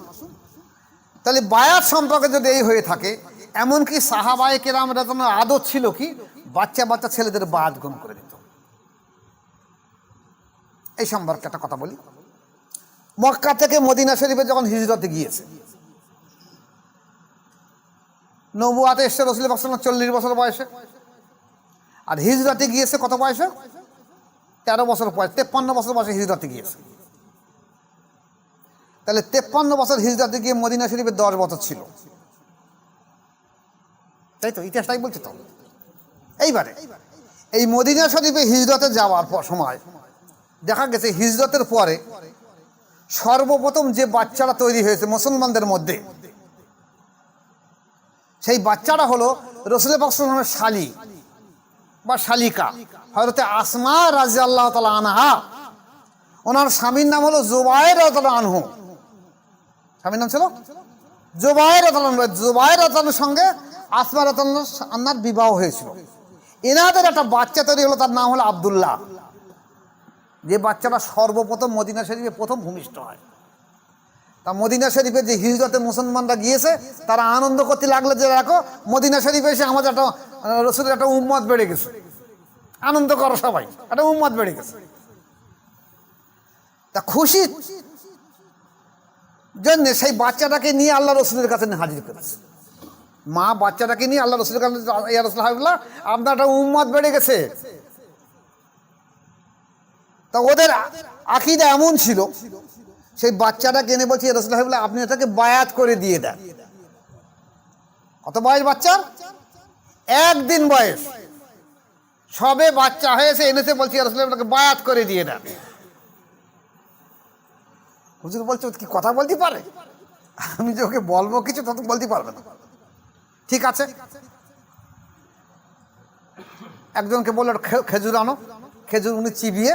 তাহলে বায়াত সম্পর্কে যদি এই হয়ে থাকে, এমনকি সাহাবায়ে কেরামের আদত ছিল কি বাচ্চা বাচ্চা ছেলেদের বায়াত গ্রহণ করে দিত। এই সম্পর্কে একটা কথা বলি। মক্কা থেকে মদিনা শরীফে যখন হিজরতে গিয়েছে, নবুয়াতে এসছে রাসূল পাক সাল্লাল্লাহু আলাইহি ওয়াসাল্লাম 40 বছর বয়সে, আর হিজরতে গিয়েছে কত বয়সে? 13 বছর বয়স, 53 বছর বয়সে হিজরতে গিয়েছে। তাহলে 53 বছর হিজরতে গিয়ে মদিনা শরীফে 10 বছর ছিল, তাই তো? ইতিহাসটাই বলছে তো। এইবারে এই মদিনা শরীফে হিজরতে যাওয়ার পর সময় দেখা গেছে হিজরতের পরে সর্বপ্রথম যে বাচ্চারা তৈরি হয়েছে মুসলমানদের মধ্যে, সেই বাচ্চাটা হলো রাসূল পাক সাল্লাল্লাহু আলাইহি ওয়াসাল্লামের শালী বা শালিকা হযরতে আসমা রাদিয়াল্লাহু তাআলা আনহা। ওনার স্বামীর নাম হলো জুবায়ের রাদিয়াল্লাহু আনহু। স্বামীর নাম ছিল জুবায়ের রাদিয়াল্লাহু আনহু। জুবায়ের রাদিয়াল্লাহুর সঙ্গে আসমা রাদিয়াল্লাহু আনহার বিবাহ হয়েছিল। এনাদের একটা বাচ্চা তৈরি হলো, তার নাম হলো আব্দুল্লাহ। যে বাচ্চাটা সর্বপ্রথম মদিনা শরীফে প্রথম ভূমিষ্ঠ হয়। তা মদিনা শরীফে যে হিজরতে মুসলমানরা গিয়েছে তারা আনন্দ করতে লাগলো যে দেখো মদিনা শরীফে এসে আমাদের একটা রসুলের একটা উম্মত বেড়ে গেছে, আনন্দ করো সবাই, একটা উম্মত বেড়ে গেছে। তা খুশি জন্য সেই বাচ্চাটাকে নিয়ে আল্লাহ রসুলের কাছে হাজির করেছে। মা বাচ্চাটাকে নিয়ে আল্লাহ রসুলের কাছে, ইয়া রাসূলুল্লাহ আপনার একটা উম্মত বেড়ে গেছে। তা ওদের আকীদা এমন ছিল, সেই বাচ্চাটা কেনে বলছে ইয়া রাসূলুল্লাহ আপনি এটাকে বায়াত করে দিয়ে দেন। কত বয়স বাচ্চার? 1 দিন বয়স, সবে বাচ্চা হয়েছে, এনেছে, বলছে ইয়া রাসূলুল্লাহ এটাকে বায়াত করে দিয়ে দেন। হুজুর বলছে কি কথা বলতে পারে? আমি যে ওকে বলবো কিছু তত বলতে পারবে না। ঠিক আছে, একজনকে বললো খেজুর আনো। খেজুর উনি চিবিয়ে,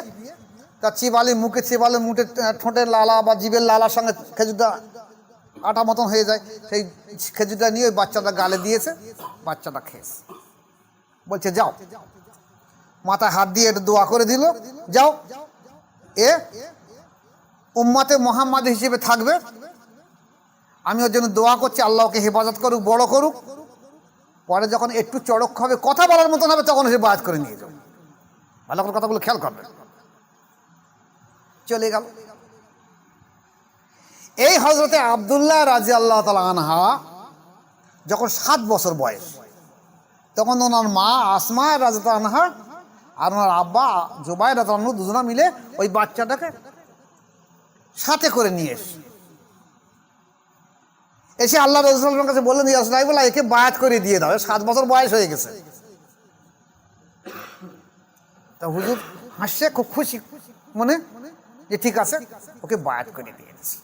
তার চিবালে মুখে চিবালে মুখে ঠোঁটের লালা বা জিভের লালার সঙ্গে খেজুরটা আটা মতন হয়ে যায়। সেই খেজুরটা নিয়ে ওই বাচ্চাটা গালে দিয়েছে, বাচ্চাটা খেয়েছে। বলছে যাও, মাথায় হাত দিয়ে একটু দোয়া করে দিল, যাও এ উম্মতে মুহাম্মাদ হিসেবে থাকবে, আমি ওর জন্য দোয়া করছি, আল্লাহ ওকে হেফাজত করুক, বড় করুক। পরে যখন একটু চড়ক হবে, কথা বলার মতন হবে, তখন সে বায়াত করে নিয়ে যাবে। ভালো করে কথাগুলো খেয়াল করবে। চলে গেল। এই হযরতে আব্দুল্লাহ রাদিয়াল্লাহু তাআলা আনহা যখন 7 বছর বয়স, তখন ওনার মা আসমা রাদিয়াল্লাহু আনহা আর ওনার আব্বা জুবায়ের রাদিয়াল্লাহু আনহু দুজনা মিলে ওই বাচ্চাটাকে সাথে করে নিয়ে এসে আল্লাহ রাসূলের কাছে বললেন ইয়া রাসূলুল্লাহ একে বায়াত করে দিয়ে দাও, 7 বছর বয়স হয়ে গেছে। তা হুজুর হাসছে, খুব খুশি মনে যে ঠিক আছে, ওকে বায়াত করে দিয়েছি।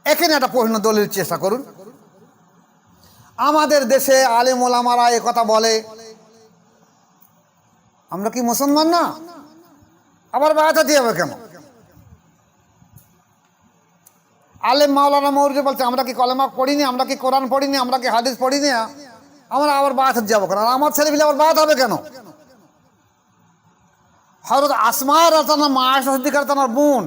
এখানে একটা প্রশ্ন দলিল চেষ্টা করুন। আমাদের দেশে আলেম ওলামারা এ কথা বলে, আমরা কি মুসলমান না? আবার বায়াত দিতে হবে কেন? আলেম মাওলানা মৌলভী বলছে আমরা কি কলেমা পড়িনি, আমরা কি কোরআন পড়িনি, আমরা কি হাদিস পড়িনি, আমরা আবার বায়াত যাবো কেন? আমার ছেলেপিলে আবার বায়াত হবে কেন? হযরত আসমা রাদিয়াল্লাহু আনহা, মা আয়েশা সিদ্দিকা রাদিয়াল্লাহু আনহার বোন,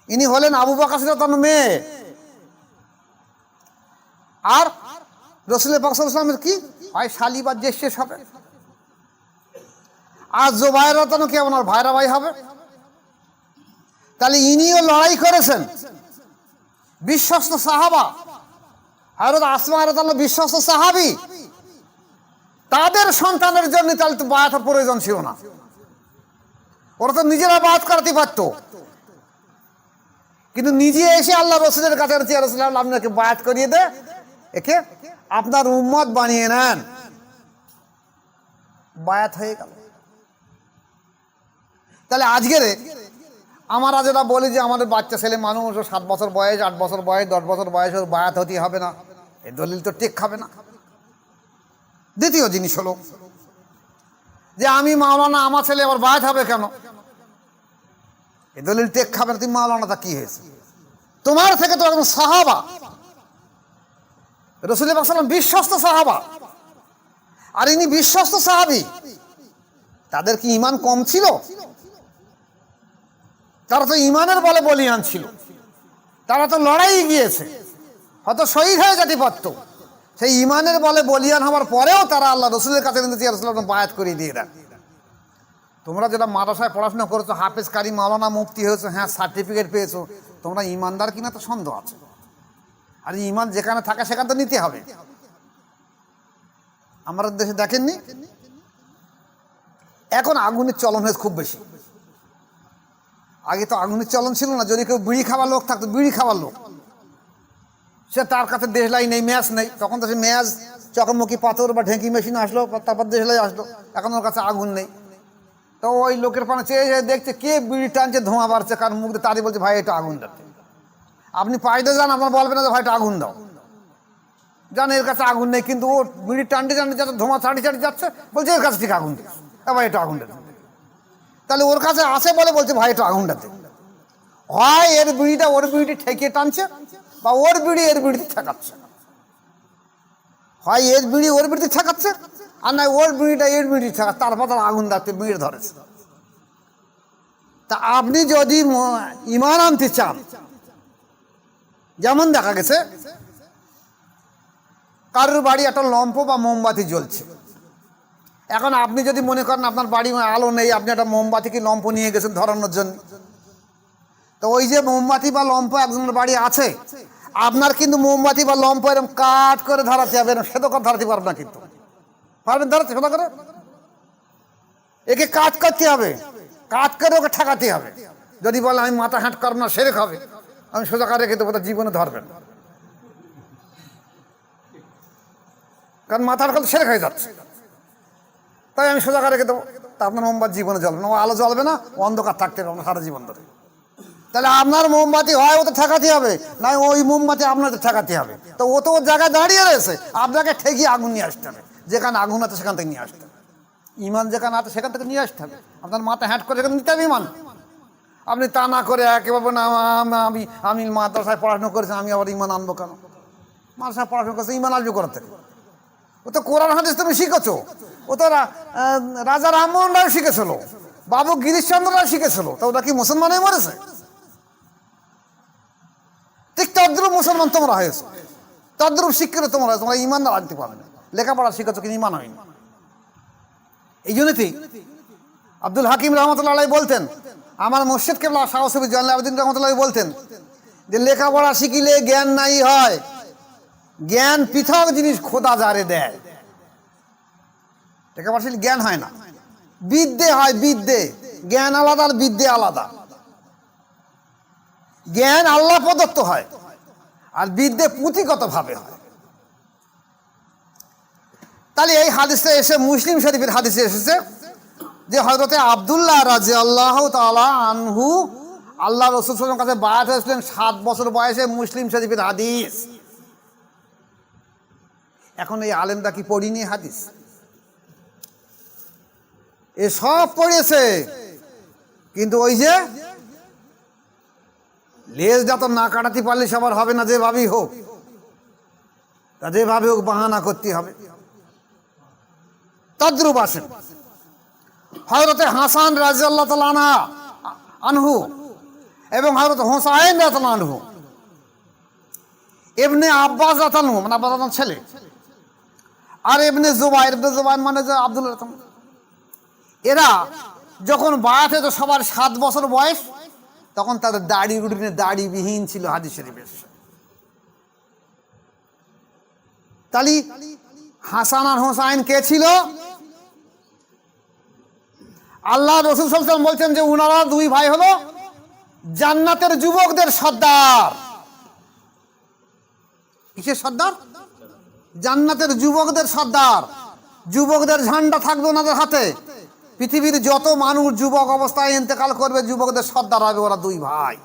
ইনি হলেন আবু বকর রাদিয়াল্লাহু আনহুর মেয়ে, আর রাসূল পাক সাল্লাল্লাহু আলাইহি ওয়াসাল্লামের কি হয় শালী বা জ্যেষ্ঠ হবে। আর জুবায়ের রাদিয়াল্লাহু আনহু কি ওনার ভাইরা ভাই হবে? তাহলে ইনিও লড়াই করেছেন, বিশ্বস্ত সাহাবা। হযরত আসমা রাদিয়াল্লাহু আনহা বিশ্বস্ত সাহাবী, তাদের সন্তানের জন্য তাহলে তো বায়াতের প্রয়োজন ছিল না, ওরা তো নিজেরা বায়াত করাতে পারত। কিন্তু নিজে এসে আল্লাহ রাসূলের কাছে ইয়া রাসূলুল্লাহ আপনাকে বায়াত করিয়ে দে, একে আপনার উম্মত বানিয়ে নেন, বায়াত হয়ে গেল। তাহলে আজকের আমরা যেটা বলি যে আমাদের বাচ্চা ছেলে মানুষ 7 বছর বয়স, 8 বছর বয়স, 10 বছর বয়স, ওর বায়াত হতে হবে না, এই দলিল তো টেক খাবে না। দ্বিতীয় জিনিস হলো যে আমি মাওলানা, আমার ছেলে আবার বায়াত হবে কেন? এই দলিল টেক খাবে না। তুমি মাওলানাটা কি হয়েছে? তোমার থেকে তো একদম সাহাবা, রাসূল পাক সাল্লাল্লাহু আলাইহি ওয়াসাল্লাম বিশ্বস্ত সাহাবা, আর ইনি বিশ্বস্ত সাহাবী। তাদের কি ঈমান কম ছিল? তারা তো ঈমানের বলে বলিয়ান ছিল, তারা তো লড়াই গিয়েছে, হয়তো শহীদ হয়ে যেতে পারত। সেই ঈমানের বলে বলিয়ান হওয়ার পরেও তারা আল্লাহ রাসূলের কাছে ইয়া রাসূলুল্লাহ বায়াত করিয়ে দিয়ে দেন। তোমরা যেটা মাদ্রাসায় পড়াশোনা করেছো, হাফেজ, কারি, মাওলানা, মুফতি হয়েছো, হ্যাঁ সার্টিফিকেট পেয়েছো, তোমরা ঈমানদার কিনা তো সন্দেহ আছে। আর ঈমান যেখানে থাকে সেখানে তো নিতে হবে। আমাদের দেশে দেখেননি এখন আগুনের চলন হয়েছে খুব বেশি। আগে তো আগুনের চলন ছিল না, যদি কেউ বিড়ি খাওয়ার লোক থাকতো, বিড়ি খাওয়ার লোক, সে তার কাছে দেশলাই নেই, ম্যাচ নেই, তখন তো সে ম্যাচ, চকমকি পাথর বা ঢেঁকি মেশিন আসলো, তারপর দেশলাই আসলো, এখন ওর কাছে আগুন নেই। তো ওই লোকের পানে চেয়ে দেখছে কে বিড়ি টানছে, ধোঁয়া বাড়ছে, কারণ মুখ দিয়ে, তারই বলছে ভাই এটা আগুন দাও। আপনি পাইতে যান, আপনার বলবেন না যে ভাই এটা আগুন দাও, জান এর কাছে আগুন নেই, কিন্তু ও বিড়ি টানতে যাচ্ছে, ধোঁয়া ছাড়ি ছাড়ি যাচ্ছে, বলছে এর কাছে ঠিক আগুন দিস, ভাই এটা আগুন দাও। তাহলে ওর কাছে আসে বলে বলছে ভাই এটা আগুনটা দে। হয় এর বিড়িটা ওর বিড়িটি ঠেকিয়ে টানছে, বা ওর বিড়ি এর বিড়িতে ঠেকাচ্ছে। হয় এর বিড়ি ওর বিড়িতে ঠেকাচ্ছে, আর নয় ওর বিড়িটা এর বিড়ি ঠেকাচ্ছে, তারপর তার আগুন দাঁড়তে বিড়ি ধরেছে। তা আপনি যদি ঈমান আনতে চান, যেমন দেখা গেছে কারোর বাড়ি একটা লম্ফ বা মোমবাতি জ্বলছে, এখন আপনি যদি মনে করেন আপনার বাড়ি আলো নেই, আপনি একটা মোমবাতি কি লম্ফ নিয়ে গেছেন ধরানোর জন্য, তো ওই যে মোমবাতি বা লম্ফ একজনের বাড়ি আছে, আপনার কিন্তু মোমবাতি বা লম্ফ এরকম কাট করে ধরাতে হবে, এরকম সেতো করে ধরাতে পারবেন না, কিন্তু পারবেন ধরাতে? সেটা করে একে কাট করতে হবে, কাট করে ওকে ঠেকাতে হবে। যদি বলে আমি মাথা হাঁট করব না, সেরে খাবে, আমি সোজা করে রেখে দেবো, তার জীবনে ধরবেন, কারণ মাথার কাছে সেরে খাই যাচ্ছে, তাই আমি সোজা করে রেখে দেবো, তা আপনার মোমবাতি জীবনে জ্বলবে না, ও আলো জ্বলবে না, ও অন্ধকার থাকতে হবে সারা জীবন ধরে। তাহলে আপনার মোমবাতি হয় ওতে ঠেকাতে হবে, না ওই মোমবাতি আপনাদের ঠেকাতে হবে। তো ও তো ওর জায়গায় দাঁড়িয়ে রয়েছে, আপনাকে ঠেকিয়ে আগুন নিয়ে আসতে হবে, যেখানে আগুন আছে সেখান থেকে নিয়ে আসতে হবে। ঈমান যেখানে আছে সেখান থেকে নিয়ে আসতে হবে, আপনার মাথা হ্যাট করে সেখানে নিতে হবে ঈমান। আপনি তা না করে একেবারে না আমি মাদ্রাসায় পড়াশোনা করেছি, আমি আবার ঈমান আনবো কেন? মাদ্রাসায় পড়াশোনা করেছে, ঈমান আসবে কোথা থেকে? ও তো কোরআন হাদিস তুমি শিখেছো, ও তো রাজা রামমোহন রায় শিখেছিল, বাবু গিরিশচন্দ্র রায় শিখেছিল, তা ওটা কি মুসলমান হয়ে মরেছে? ঠিক তদ্রুপ মুসলমান তোমরা হয়েছো, তদ্রুপ শিক্ষিত তোমরা হয়েছো, তোমরা ঈমান আনতে পারবে না, লেখাপড়া শিখেছো কিন্তু ঈমান হয়নি। এই জন্যই আব্দুল হাকিম রহমতুল্লাহ আলাইহি বলতেন, আমার মুর্শিদ কেবলা শাহ সুফি জয়নুল আবেদিন রহমতুল্লাহ বলতেন যে লেখাপড়া শিখিলে জ্ঞান নাই হয়, জ্ঞান পৃথক জিনিস খোদা যারে দেয়। লেখাপড়া শিখলে জ্ঞান হয় না, বিদ্যে হয়, বিদ্যে। জ্ঞান আলাদা আর বিদ্যে আলাদা। জ্ঞান আল্লাহ প্রদত্ত হয়, আর বিদ্যে পুঁথিগত ভাবে হয়। তাহলে এই হাদিসে এসে, মুসলিম শরীফের হাদিসে এসেছে যে হযরতে আব্দুল্লাহ রাদিয়াল্লাহু তাআলা আনহু আল্লাহ রাসূল সাল্লাল্লাহু আলাইহি ওয়াসাল্লামের কাছে বায়াত হয়েছিলেন 7 বছর বয়সে, মুসলিম শরীফের হাদিস। এখন এই আলেমরা কি পড়িনি হাদিস? এ সব পড়েছে, কিন্তু ওই যে লেজটা তো না কাটাতে পারলে সবার হবে না, যেভাবেই হোক, তা যেভাবে হোক বাহানা করতে হবে। তদ্রূপ আসেন হযরতে হাসান রাদিয়াল্লাহু তাআলা আনহু এবং হযরত হুসাইন রাদিয়াল্লাহু আনহু, ইবনে আব্বাস রাদিয়াল্লাহু আনহু মানে আব্বাস ছেলে, আর ইবনে জুবাইর মানে যে আব্দুল্লাহ, এরা যখন বায়াত হতো সবার 7 বছর বয়স, তখন তাদের দাড়ি রুটিনে দাড়িবিহীন ছিল হাদিস শরীফে। তাহলে হাসান আর হুসাইন কে ছিল? আল্লাহ রাসূল সাল্লাল্লাহু আলাইহি ওয়াসাল্লাম বলছেন যে উনারা দুই ভাই হলো জান্নাতের যুবকদের সর্দার। কিসের সর্দার? জান্নাতের যুবকদের সর্দার। যুবকদের ঝান্ডা থাকবে ওনাদের হাতে। পৃথিবীর যত মানুষ যুবক অবস্থায় ইন্তেকাল করবে, যুবকদের সর্দার হবে ওরা দুই ভাই,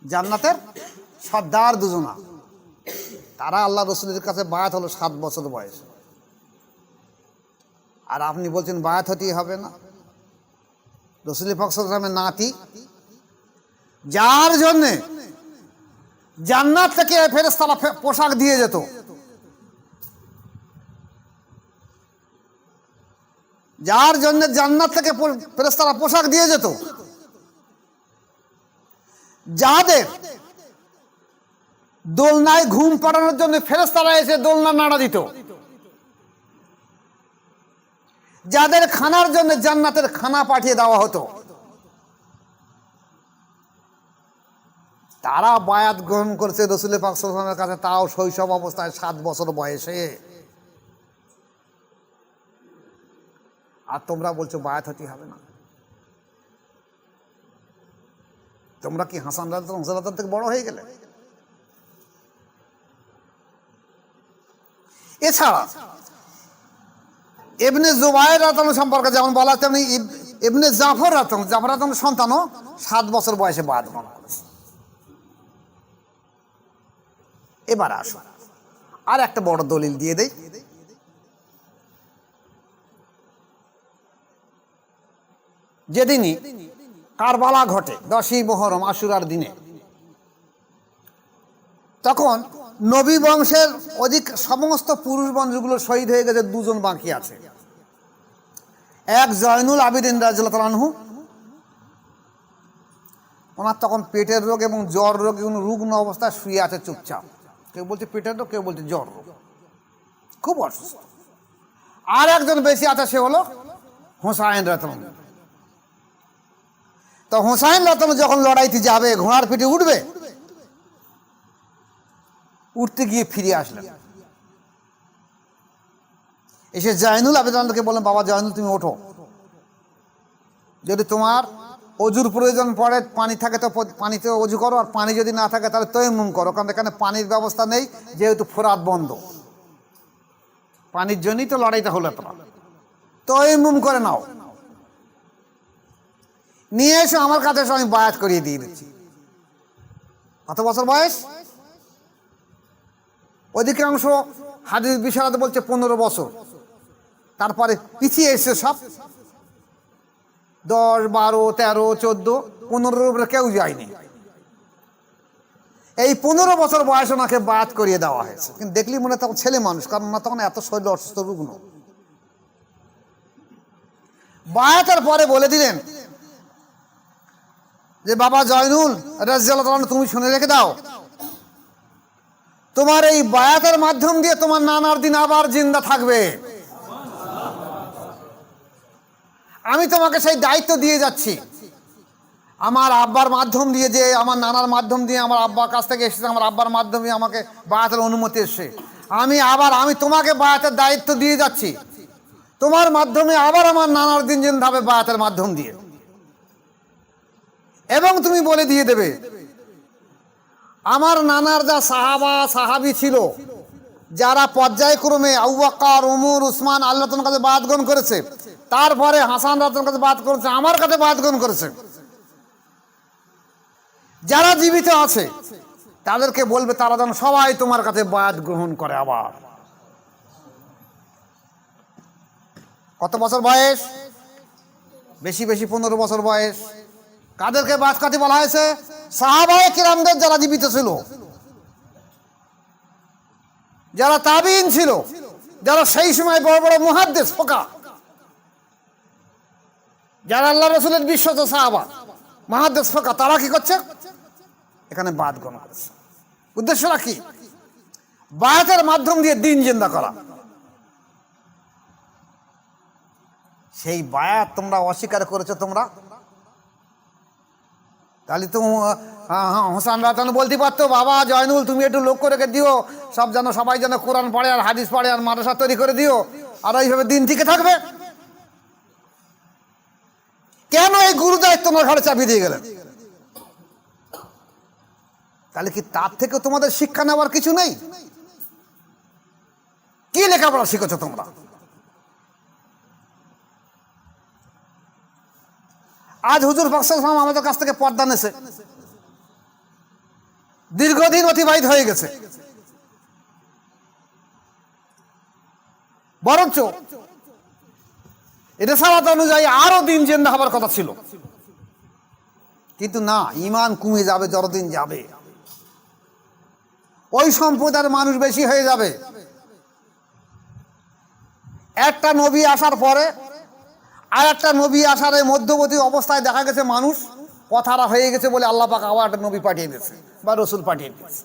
জান্নাতের সর্দার দুজনা। তারা আল্লাহ রাসূলের কাছে বায়াত হলো 7 বছর বয়স। আর আপনি বলছেন বায়াত হতেই হবে না? রাসূল পাক সাল্লাল্লাহু আলাইহি ওয়াসাল্লামের নাতি, যার জন্যে জান্নাত থেকে ফেরেশতারা পোশাক দিয়ে যেত, যার জন্য জান্নাত থেকে ফেরেশতারা পোশাক দিয়ে যেত, যাদের দোলনায় ঘুম পাড়ানোর জন্য ফেরেশতারা এসে দোলনা নাড়া দিত, যাদের খানার জন্য জান্নাতের খানা পাঠিয়ে দেওয়া হতো, তারা বায়াত গ্রহণ করেছে রাসূল পাক সাল্লাল্লাহু আলাইহি ওয়াসাল্লামের কাছে, তাও শৈশব অবস্থায় 7 বছর বয়সে। আর তোমরা বলছো বায়াত হতে হবে না। তোমরা কি হাসান রাদিয়াল্লাহু আনহু থেকে বড় হয়ে গেলে? এছাড়া ইবনে জুবাইর রাদিয়াল্লাহু আনহু সম্পর্কে যেমন বলা, তেমনি ইবনে জাফর রাদিয়াল্লাহু আনহু সন্তানও 7 বছর বয়সে বায়াত গ্রহণ করেছে। এবার আসুন আর একটা বড় দলিল দিয়ে দেই। যেদিনই কারবালা ঘটে, 10ই মুহররম আশুরার দিনে, তখন নবী বংশের সমস্ত পুরুষ বংশগুলো শহীদ হয়ে গেছে, 2 জন বাকি আছে। এক জয়নুল আবেদিন রাদিয়াল্লাহু তাআলা আনহু, ওনার তখন পেটের রোগ এবং জ্বর রোগ, রুগ্ন অবস্থায় শুয়ে আছে চুপচাপ। কেউ বলছে পেটের রোগ, কেউ বলছে জ্বর রোগ, খুব অসুস্থ। আর একজন বেশি আছে, সে হলো হুসাইন রাদিয়াল্লাহু আনহু। তো হুসাইন রাদিয়াল্লাহু আনহু যখন লড়াইতে যাবে, ঘোড়ার পিঠে উঠবে, উঠতে গিয়ে ফিরে আসলেন, এসে জয়নুল আবেদিনকে বললেন, বাবা জয়নুল তুমি ওঠো, যদি তোমার অজুর প্রয়োজন পড়ে, পানি থাকে তো পানিতে অজু করো, আর পানি যদি না থাকে তাহলে তায়াম্মুম করো, কারণ এখানে পানির ব্যবস্থা নেই, যেহেতু ফোরাত বন্ধ, পানির জন্যই তো লড়াইটা হলো। তোমার তায়াম্মুম করে নাও, নিয়ে এসো আমার কাছে, আমি বায়াত করিয়ে দিয়ে দিচ্ছি। কত বছর বয়স? অধিকাংশ হাদিস বিশারদ বলছে 15 বছর। তারপরে পিছিয়ে এসছে সব, 10, 12, 13, 14, 15 উপরে কেউ যায়নি। এই 15 বছর বয়স ওনাকে বায়াত করিয়ে দেওয়া হয়েছে। কিন্তু দেখলি মনে তখন ছেলে মানুষ, কারণ ওনার তখন এত শরীর অসুস্থ, রুগ্ন। বায়াতের পরে বলে দিলেন যে বাবা জয়নুল রাদিয়াল্লাহু আনহু, তুমি শুনে রেখে দাও, তোমার এই বায়াতের মাধ্যম দিয়ে তোমার নানার দিন আবার জিন্দা থাকবে। আমি তোমাকে সেই দায়িত্ব দিয়ে যাচ্ছি। আমার আব্বার মাধ্যম দিয়ে, যে আমার নানার মাধ্যম দিয়ে আমার আব্বার কাছ থেকে এসেছে, আমার আব্বার মাধ্যমে আমাকে বায়াতের অনুমতি এসছে, আমি তোমাকে বায়াতের দায়িত্ব দিয়ে যাচ্ছি। তোমার মাধ্যমে আবার আমার নানার দিন জিন্দা হবে বায়াতের মাধ্যম দিয়ে। এবং তুমি বলে দিয়ে দেবে, আমার নানার যা সাহাবী ছিল, যারা পর্যায়ক্রমে আবু বকর, ওমর, উসমান আল্লাহ তোমার কাছে বায়াত গ্রহণ করেছে, তারপরে হাসান রাদিয়াল্লাহু কাছে বায়াত করেছে, আমার কাছে বায়াত গ্রহণ করেছে, যারা জীবিত আছে তাদেরকে বলবে তারা যেন সবাই তোমার কাছে বায়াত গ্রহণ করে। আবার কত বছর বয়স? বেশি 15 বছর বয়স। কাদেরকে বায়াত করতে বলা হয়েছে? সাহাবায়ে কিরামদের যারা জীবিত ছিল, যারা তাবিঈন ছিল, যারা সেই সময় বড় বড় মুহাদ্দিস ফোকা, যারা আল্লাহ রসুলের বিশ্বস্ত সাহাবা মুহাদ্দিস ফোকা, তারা কি করছে? এখানে বায়াত গ্রহণ করছে। উদ্দেশ্যটা কি? বায়াতের মাধ্যম দিয়ে দিন জিন্দা করা। সেই বায়াত তোমরা অস্বীকার করেছো। তোমরা তাহলে তো হোসেন রাতান বলতে পারতো, বাবা জয়নুল তুমি একটু লক্ষ্য রেখে দিও, সব যেন সবাই যেন কোরআন পড়ে আর হাদিস পড়ে আর মাদ্রাসা তৈরি করে দিও, আর এইভাবে দিন টিকে থাকবে। কেন এই গুরুদায়িত্ব তোমার ঘরে চাপিয়ে দিয়ে গেলেন? তাহলে কি তার থেকে তোমাদের শিক্ষা নেওয়ার কিছু নেই? কি লেখাপড়া শিখেছো তোমরা? আজ হুজুর পাক সাল্লাল্লাহু আলাইহি ওয়াসাল্লাম আমাদের কাছ থেকে পর্দা নেছে, দীর্ঘদিন অতিবাহিত হয়ে গেছে, বরঞ্চ এটা সালাত অনুযায়ী আরো দিন জিন্দা হবার কথা ছিল, কিন্তু না, ঈমান কমে যাবে, যতদিন যাবে ওই সম্প্রদায়ের মানুষ বেশি হয়ে যাবে। একটা নবী আসার পরে আর একটা নবী আসার এই মধ্যবর্তী অবস্থায় দেখা গেছে মানুষ কথারা হয়ে গেছে বলে আল্লাহ পাক আবার একটা নবী পাঠিয়ে দিয়েছে বা রসুল পাঠিয়ে দিয়েছে।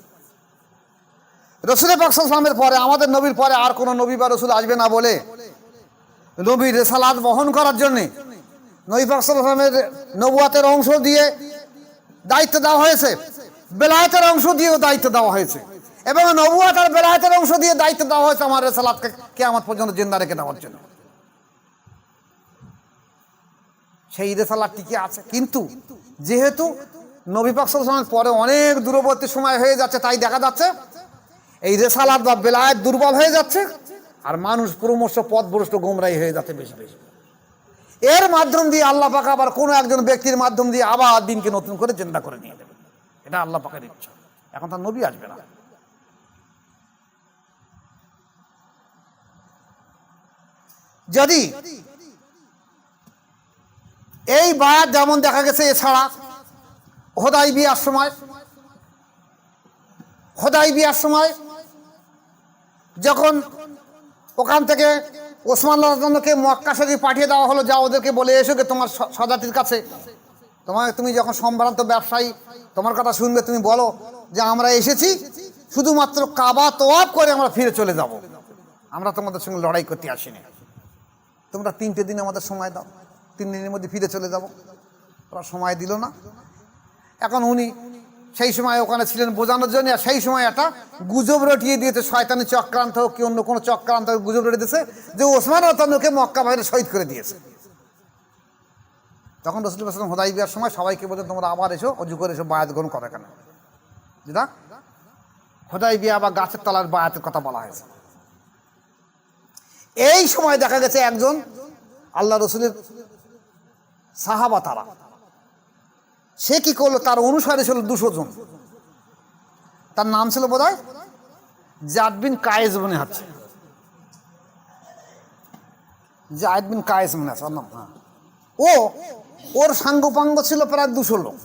রসুল পাক সাল্লাল্লাহু আলাইহি ওয়াসাল্লামের পরে, আমাদের নবীর পরে আর কোনো নবী বা রসুল আসবে না বলে নবীর রিসালাত বহন করার জন্য নবী পাক সাল্লাল্লাহু আলাইহি ওয়াসাল্লামের নবুয়াতের অংশ দিয়ে দায়িত্ব দেওয়া হয়েছে, বেলায়েতের অংশ দিয়েও দায়িত্ব দেওয়া হয়েছে, এবং নবুয়াত আর বেলায়েতের অংশ দিয়ে দায়িত্ব দেওয়া হয়েছে আমার রিসালাতকে কিয়ামত পর্যন্ত জিন্দা রেখে দেওয়ার জন্য। সেই রিসালাত টিকে আছে, কিন্তু যেহেতু নবী পাক সাল্লাল্লাহু আলাইহি ওয়াসাল্লামের পরে অনেক দূরবর্তী সময় হয়ে যাচ্ছে, তাই দেখা যাচ্ছে এই রিসালাত বা বেলায়েত দুর্বল হয়ে যাচ্ছে আর মানুষ ক্রমশ পথভ্রষ্ট গোমরাহী হয়ে যাচ্ছে বেশি বেশি। এর মাধ্যম দিয়ে আল্লাহ পাক আবার কোনো একজন ব্যক্তির মাধ্যম দিয়ে আবার দিনকে নতুন করে জিন্দা করে নিয়ে দেবে, এটা আল্লাহ পাকের ইচ্ছা। এখন তার নবী আসবে না। যদি এই বায়াত যেমন দেখা গেছে, এছাড়া হুদায়বিয়ার সময় যখন ওখান থেকে ওসমান রাদিয়াল্লাহু আনহুকে মক্কা শরীফ পাঠিয়ে দেওয়া হলো, যা ওদেরকে বলে এসো তোমার সজাতির কাছে, তুমি যখন সম্ভ্রান্ত ব্যবসায়ী, তোমার কথা শুনবে, তুমি বলো যে আমরা এসেছি শুধুমাত্র কাবা তওয়াফ করে আমরা ফিরে চলে যাব, আমরা তোমাদের সঙ্গে লড়াই করতে আসিনি, তোমরা 3টে দিন আমাদের সময় দাও, 3 দিনের মধ্যে ফিরে চলে যাব। ওরা সময় দিল না। এখন উনি সেই সময় ওখানে ছিলেন বোঝানোর জন্য, আর সেই সময় একটা গুজব রটিয়ে দিয়েছে, শয়তানি চক্রান্ত হোক কি অন্য কোনো চক্রান্ত গুজব রটিয়ে দিয়েছে যে ওসমান রাদিয়াল্লাহু আনহুকে মক্কা বাইরে শহীদ করে দিয়েছে। তখন রাসূল সাল্লাল্লাহু আলাইহি ওয়াসাল্লাম হুদায়বিয়ার সময় সবাইকে বলে তোমরা আবার এসো, অজু করে এসো, বায়াত গ্রহণ করো। কেন? যেটা হুদায়বিয়া বা গাছের তলার বায়াতের কথা বলা হয়েছে। এই সময় দেখা গেছে একজন আল্লাহ রসুলের সাহাবা, তারা সে কি করলো, তার অনুসারী ছিল 200 জন। তার নাম ছিল বোধহয় জাদ বিন কায়েস মনে হচ্ছে, জাদ বিন কায়েস মনে আছে ওর নাম। হ্যাঁ, ওর সাঙ্গপাঙ্গ ছিল প্রায় 200 লোক।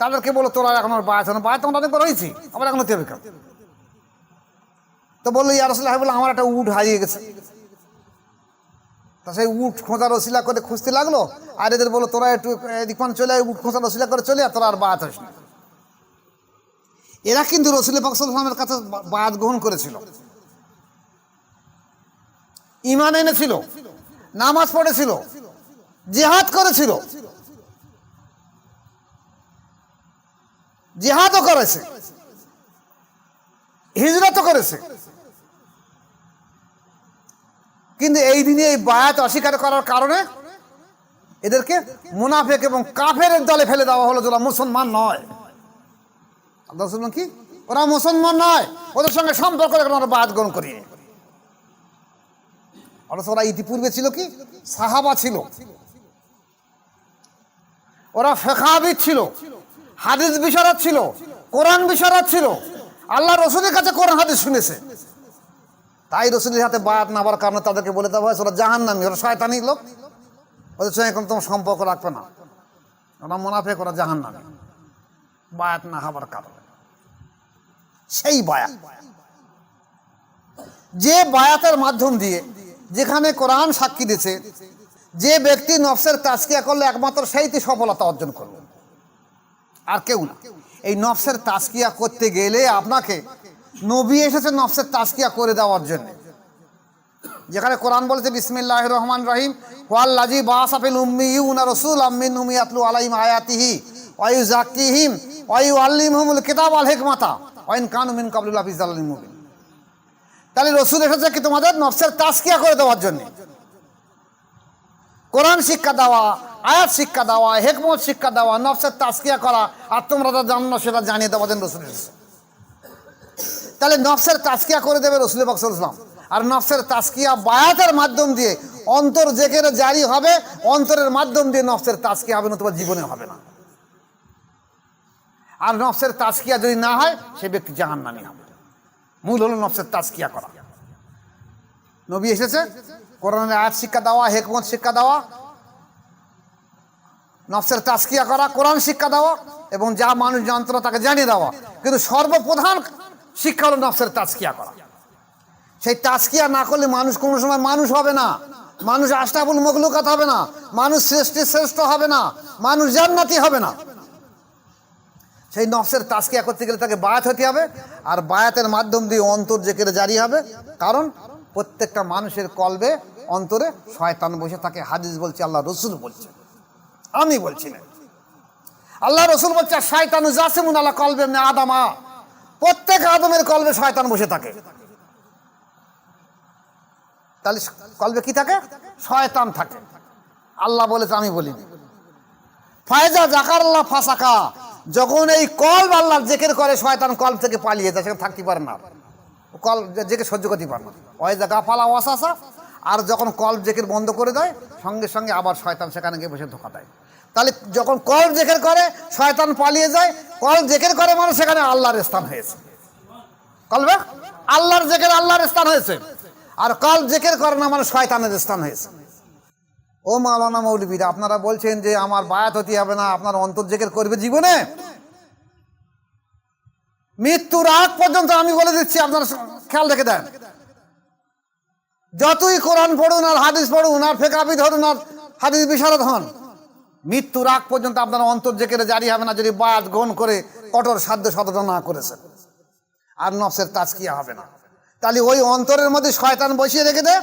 তাদেরকে বলো তোরা এখন বায়াত আমরা অনেকবার হয়েছি, আবার এখন হতে হবে কেন? তো বললো ইয়া রাসূলুল্লাহ, বলে আমার একটা উট হারিয়ে গেছে। তা সেই উট খোঁজার ওসিলা করে খুঁজতে লাগলো, আর এদের বলো তোরা একটু এদিক চলে আয়, উট খোঁজার ওসিলা করে চলে, আর তোরা আর বায়াত হস না। এরা কিন্তু রাসূল পাক সাল্লাল্লাহু আলাইহি ওয়াসাল্লামের কাছে বায়াত গ্রহণ করেছিল, ঈমান এনেছিল, নামাজ পড়েছিল, জিহাদ করেছিল, জিহাদও করেছে, হিজরতও করেছে, কিন্তু এই দিনে এই বায়াত অস্বীকার করার কারণে এদেরকে মুনাফিক এবং কাফেরের দলে ফেলে দেওয়া হলো, যারা মুসলমান নয়। আল্লাহ রাসূল কি ওরা মুসলমান নয়, ওদের সঙ্গে সম্পর্ক রেখে আমরা বায়াত গ্রহণ করি। অথচ ওরা ইতিপূর্বে ছিল কি সাহাবা ছিল, ওরা ফিকহাবিদ ছিল, হাদিস বিশারদ ছিল, কোরআন বিশারদ ছিল, আল্লাহ রসুলের কাছে কোরআন হাদিস শুনেছে। তাই রসুলের হাতে বায়াত না হওয়ার কারণে তাদেরকে বলে দেওয়া হয়েছে ওরা জাহান্নামী, ওরা শয়তানি লোক, ওদের সঙ্গে এখন তোমার সম্পর্ক রাখবে না, ওরা মুনাফিক, ওরা জাহান্নামী বায়াত না হবার কারণে। সেই বায়াত, যে বায়াতের মাধ্যম দিয়ে, যেখানে কোরআন সাক্ষী দিয়েছে, যে ব্যক্তি নফসের তাজকিয়া করলে একমাত্র সেইটি সফলতা অর্জন করবে, আর কেউ না। এই নফসের তাজকিয়া করতে গেলে আপনাকে নবী এসেছে নফসের তাজকিয়া করে দেওয়ার জন্য। যেখানে কোরআন বলেছে বিসমিল্লাহির রহমানির রহিম, ওয়াল্লাযী বাআসা ফিল উম্মিয়্যিনা রাসূলাম মিনহুম ইয়াতলু আলাইহিম আয়াতিহি ওয়া ইউযাক্কিহিম ওয়া ইউআল্লিমুহুমুল কিতাবা ওয়াল হিকমাতা ওয়া ইন কানু মিন ক্বাবলু লাফি যালালিম মুবিন। তাহলে রসুল এসেছে কি তোমাদের নফসের তাজকিয়া করে দেওয়ার জন্য, কোরআন শিক্ষা দেওয়া, আয়াত শিক্ষা দেওয়া, হিকমত শিক্ষা দেওয়া, নফসের তাজকিয়া করা, আর তোমরা যা জানো সেটা জানিয়ে দেওয়ার জন্য রসুল এসেছে। তাহলে নফসের তাজকিয়া করে দেবে রসুল পাক সাল্লাল্লাহু আলাইহি ওয়াসাল্লাম। আর নফসের তাজকিয়া বায়াতের মাধ্যম দিয়ে অন্তর জেকেরে জারি হবে, অন্তরের মাধ্যম দিয়ে নফসের তাজকিয়া হবে, নতুবা জীবনে হবে না। আর নফসের তাজকিয়া যদি না হয় সে ব্যক্তি জাহান্নামী হবে। মূল হলো নফসের তাজকিয়া করা। নবী এসেছে কোরআনের আয়াত শিক্ষা দেওয়া, হিকমত শিক্ষা দেওয়া, নফসের তাজকিয়া করা, কোরআন শিক্ষা দেওয়া, এবং যা মানুষ জানতো না তাকে জানিয়ে দেওয়া। কিন্তু সর্বপ্রধান শিক্ষা হলো নফসের তাজকিয়া করা। সেই তাজকিয়া না করলে মানুষ কোনো সময় মানুষ হবে না, মানুষ আশরাফুল মখলুকাত হবে না, মানুষ শ্রেষ্ঠ হবে না, মানুষ জান্নাতি হবে না। সেই নফসের তাজকিয়া করতে গেলে তাকে বায়াত হতে হবে, আর বায়াতের মাধ্যম দিয়ে অন্তর জেকেরে জারি হবে। কারণ প্রত্যেকটা মানুষের কলবে অন্তরে শয়তান বসে থাকে। হাদিস বলছে, আল্লাহ রসুল বলছে, আমি বলছি না। আল্লাহ রসুল বলছে শয়তানু জাসিমুন আলা কলবে ইবনে আদমা, প্রত্যেক আদমের কলবে শয়তান বসে থাকে। তাহলে কলবে কি থাকে? শয়তান থাকে। আল্লাহ বলেছে, আমি বলিনি। ফায়জা জাকারাল্লাহ ফাসাকা, যখন এই কলব আল্লাহর জিকির করে শয়তান কলব থেকে পালিয়ে যায়, সেখানে থাকতে পারে না, কলব জেকে সহ্য করতে পারে না। ওয়াইজা গাফালা ওয়াসাসা, আর যখন কলব জিকির বন্ধ করে দেয় সঙ্গে সঙ্গে আবার শয়তান সেখানে গিয়ে বসে ধোঁকা দেয়। তাহলে যখন কলব জিকির করে শয়তান পালিয়ে যায়, কলব জিকির করে মানে সেখানে আল্লাহর স্থান হয়েছে। কলবে আল্লাহর জিকির, আল্লাহর স্থান হয়েছে। আর কলব জিকির করে না মানে শয়তানের স্থান হয়েছে। ও মাওলানা মৌলবীরা, আপনারা বলছেন যে আমার বায়াত হতে হবে না, আপনার অন্তর জিকির করবে জীবনে। মৃত্যুর আগ পর্যন্ত আমি বলে দিচ্ছি, আপনারা খেয়াল রেখে দেন। যতই কোরআন পড়ুন আর হাদিস পড়ুন আর ফেকাবি ধরুন আর হাদিস বিশারদ হন, মৃত্যুর আগ পর্যন্ত আপনার অন্তর জেকেরে জারি হবে না যদি বায়াত গ্রহণ করে কঠোর সাধ্য সাধনা না করেছেন। আর নফসের তাজকিয়া হবে না। তাহলে ওই অন্তরের মধ্যে শয়তান বসিয়ে রেখে দে।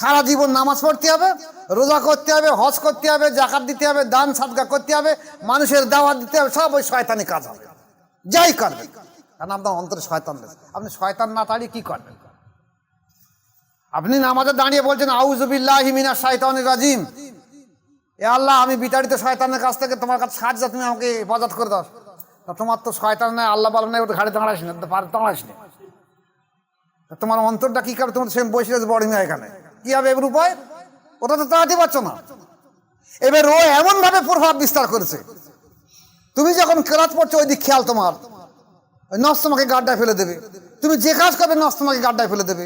সারা জীবন নামাজ পড়তে হবে, রোজা করতে হবে, হজ করতে হবে, জাকাত দিতে হবে, দান সাদকা করতে হবে, মানুষের দাওয়াত দিতে হবে, সব ওই শয়তানি কাজ হবে। যাই করবে, কারণ আপনার অন্তরে শয়তান রয়েছে। আপনি শয়তান না তাড়িয়ে কি করবেন? আপনি নামাজে দাঁড়িয়ে বলছেন আউযু বিল্লাহি মিনাশ শাইতানির রাজিম, এ আল্লাহ আমি বিতাড়িত শয়তানের কাছ থেকে তোমার কাছে সাহায্য, তুমি আমাকে হেফাজত করে দাও। তা তোমার তো শয়তান নাই, আল্লাহ বলেন না, ওটা ঘাড়ে দাঁড়াইস না, দাঁড়াইস না। তোমার অন্তরটা কি করবে? তোমার সেম বসে রয়েছে বড় মেয়ে এখানে, কি হবে এবার উপায়? ওটা তো তাড়াতে পারছো না। এবার ও এমন ভাবে প্রভাব বিস্তার করেছে, তুমি যখন কেরাত পড়ছো ওই দিক খেয়াল, তোমার ওই নফস তোমাকে গাড্ডায় ফেলে দেবে। তুমি যে কাজ করবে নফস তোমাকে গাড্ডায় ফেলে দেবে,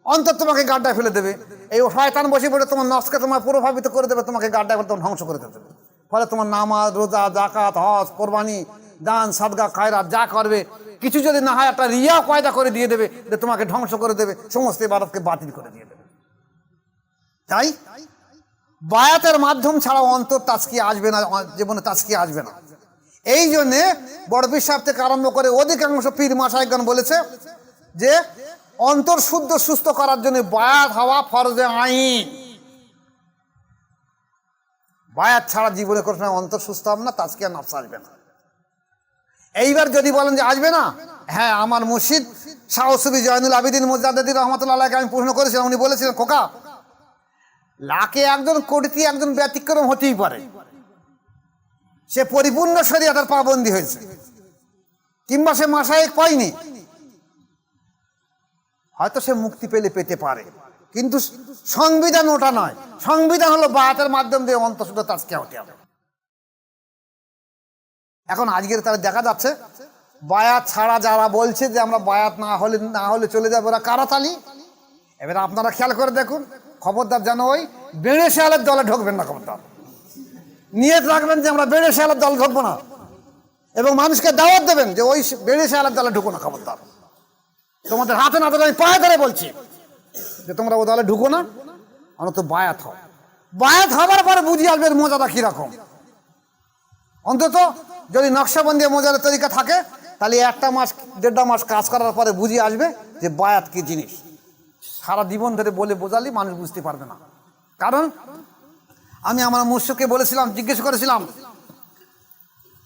অন্তর তোমাকে গাড্ডায় ফেলে দেবে। এই শয়তান বসে পড়ে তোমার নফসকে তোমার প্রভাবিত করে দেবে, তোমাকে গাড্ডায় ফেলে তোমার ধ্বংস করে দেবে। ফলে তোমার নামাজ, রোজা, জাকাত, হজ, কোরবানি, দান, সাদগা, খায়রাত যা করবে, কিছু যদি না হয় একটা রিয়া কয়দা করে দিয়ে দেবে, যে তোমাকে ধ্বংস করে দেবে, সমস্ত ইবাদতকে বাতিল করে দিয়ে দেবে। তাই বায়াতের মাধ্যম ছাড়া অন্তর তাজকিয়া আসবে না, জীবনে তাজকিয়া আসবে না। এই জন্যে বড় পীর সাহেব থেকে আরম্ভ করে অধিকাংশ পীর মাশায়েখগণ বলেছে যে অন্তর শুদ্ধ সুস্থ করার জন্য বায়াত হওয়া ফরজে আইন। বায়াত ছাড়া জীবনে কোনো সময় অন্তর সুস্থ হবে না, তাজকিয়া নফস আসবে না। এইবার যদি বলেন যে আসবে না, হ্যাঁ, আমার মুর্শিদ শাহ সুফি জয়নুল আবিদিন মুজাদ্দিদ রহমাতুল্লাহ আলাইহি আমি প্রশ্ন করেছিলাম, উনি বলেছিলেন খোকা, লাখে একজন কোটিতে একজন ব্যতিক্রম হতেই পারে, সে পরিপূর্ণ শরীয়তের পাবন্দী হয়েছে, কিংবা সে মাশায়েখ পায়নি, হয়তো সে মুক্তি পেলে পেতে পারে, কিন্তু সংবিধান ওটা নয়। সংবিধান হলো বায়াতের মাধ্যম দিয়ে অন্তঃশুদ্ধ তাজকিয়া হতে হবে। এখন আজকের তারা দেখা যাচ্ছে বায়াত ছাড়া যারা বলছে যে আমরা বায়াত না হলে চলে যাবো, ওরা কারাতালি। এবার আপনারা খেয়াল করে দেখুন, খবরদার যেন ওই বেড়ে শেয়ালের দলে ঢুকবেন না, খবরদার। নিয়ত রাখবেন যে আমরা বেড়ে শেয়ালের দল ঢুকবো না, এবং মানুষকে দাওয়াত দেবেন যে ওই বেড়ে শেয়ালের দলে ঢুকো না, খবরদার। তোমাদের হাতে না ধরে আমি পায়ে ধরে বলছি যে তোমরা ও দলে ঢুকো না, অন্তত বায়াত হও। বায়াত হবার পরে বুঝিয়ে আসবে এর মজাটা কিরকম। অন্তত যদি নকশাবন্দি মজার তরিকা থাকে, তাহলে 1 মাস 1.5 মাস কাজ করার পরে বুঝিয়ে আসবে যে বায়াত কি জিনিস। সারা জীবন ধরে বলে বোঝালি মানুষ বুঝতে পারবে না। কারণ আমি আমার মুর্শিদকে বলেছিলাম, জিজ্ঞেস করেছিলাম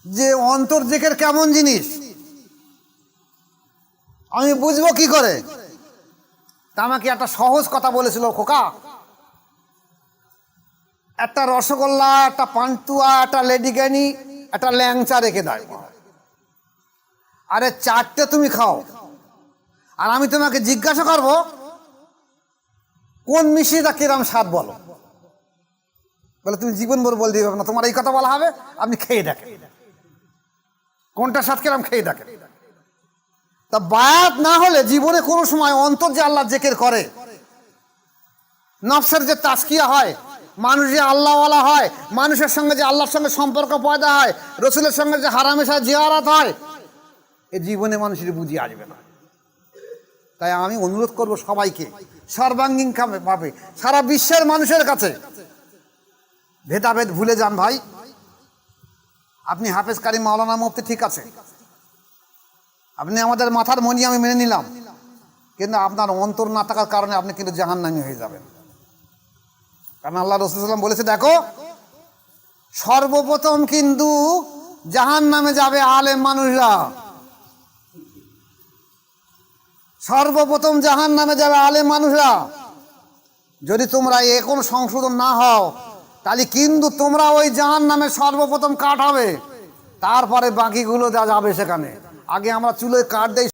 যে অন্তর জিকির কেমন জিনিস, আমি বুঝবো কি করে? তা আমাকে একটা সহজ কথা বলেছিল, খোকা, একটা রসগোল্লা, একটা পান্তুয়া, একটা লেডিকেনি, একটা ল্যাংচা রেখে দেয়, আরে 4টে তুমি খাও, আর আমি তোমাকে জিজ্ঞাসা করবো কোন মিষ্টিটা কিরম স্বাদ বলো। বলে তুমি জীবন ভর বলতে পারবে না, তোমার এই কথা বলা হবে, আপনি খেয়ে দেখেন কোনটা স্বাদ কিরম, খেয়ে দেখেন। তা বায়াত না হলে জীবনে কোনো সময় অন্তর যে আল্লাহ জিকির করে, নফসের যে তাজকিয়া হয়, মানুষ যে আল্লাহওয়ালা হয়, মানুষের সঙ্গে যে আল্লাহর সঙ্গে সম্পর্ক পয়দা হয়, রসুলের সঙ্গে যে হারামেশা জিয়ারাত হয়, এ জীবনে মানুষের বুঝিয়ে আসবে না। তাই আমি অনুরোধ করব সবাইকে সর্বাঙ্গীন ভাবে সারা বিশ্বের মানুষের কাছে, ভেদাভেদ ভুলে যান ভাই। আপনি হাফেজ কারি মাওলানা মুফতি ঠিক আছে, আপনি আমাদের মাথার মনি, আমি মেনে নিলাম, কিন্তু আপনার অন্তর না থাকার কারণে আপনি কিন্তু জাহান্নামী হয়ে যাবেন। কারণ আল্লাহ রাসূল সাল্লাল্লাহু আলাইহি ওয়াসাল্লাম বলেছে, দেখো সর্বপ্রথম কিন্তু জাহান্নামে যাবে আলেম মানুষরা, সর্বপ্রথম জাহান্নামে যাবে আলেম মানুষরা। যদি তোমরা এখন সংশোধন না হও, তাহলে কিন্তু তোমরা ওই জাহান্নামে সর্বপ্রথম কাঠ হবে, তারপরে বাকিগুলো যা যাবে সেখানে। আগে আমরা চুলোয় কাঠ দেই।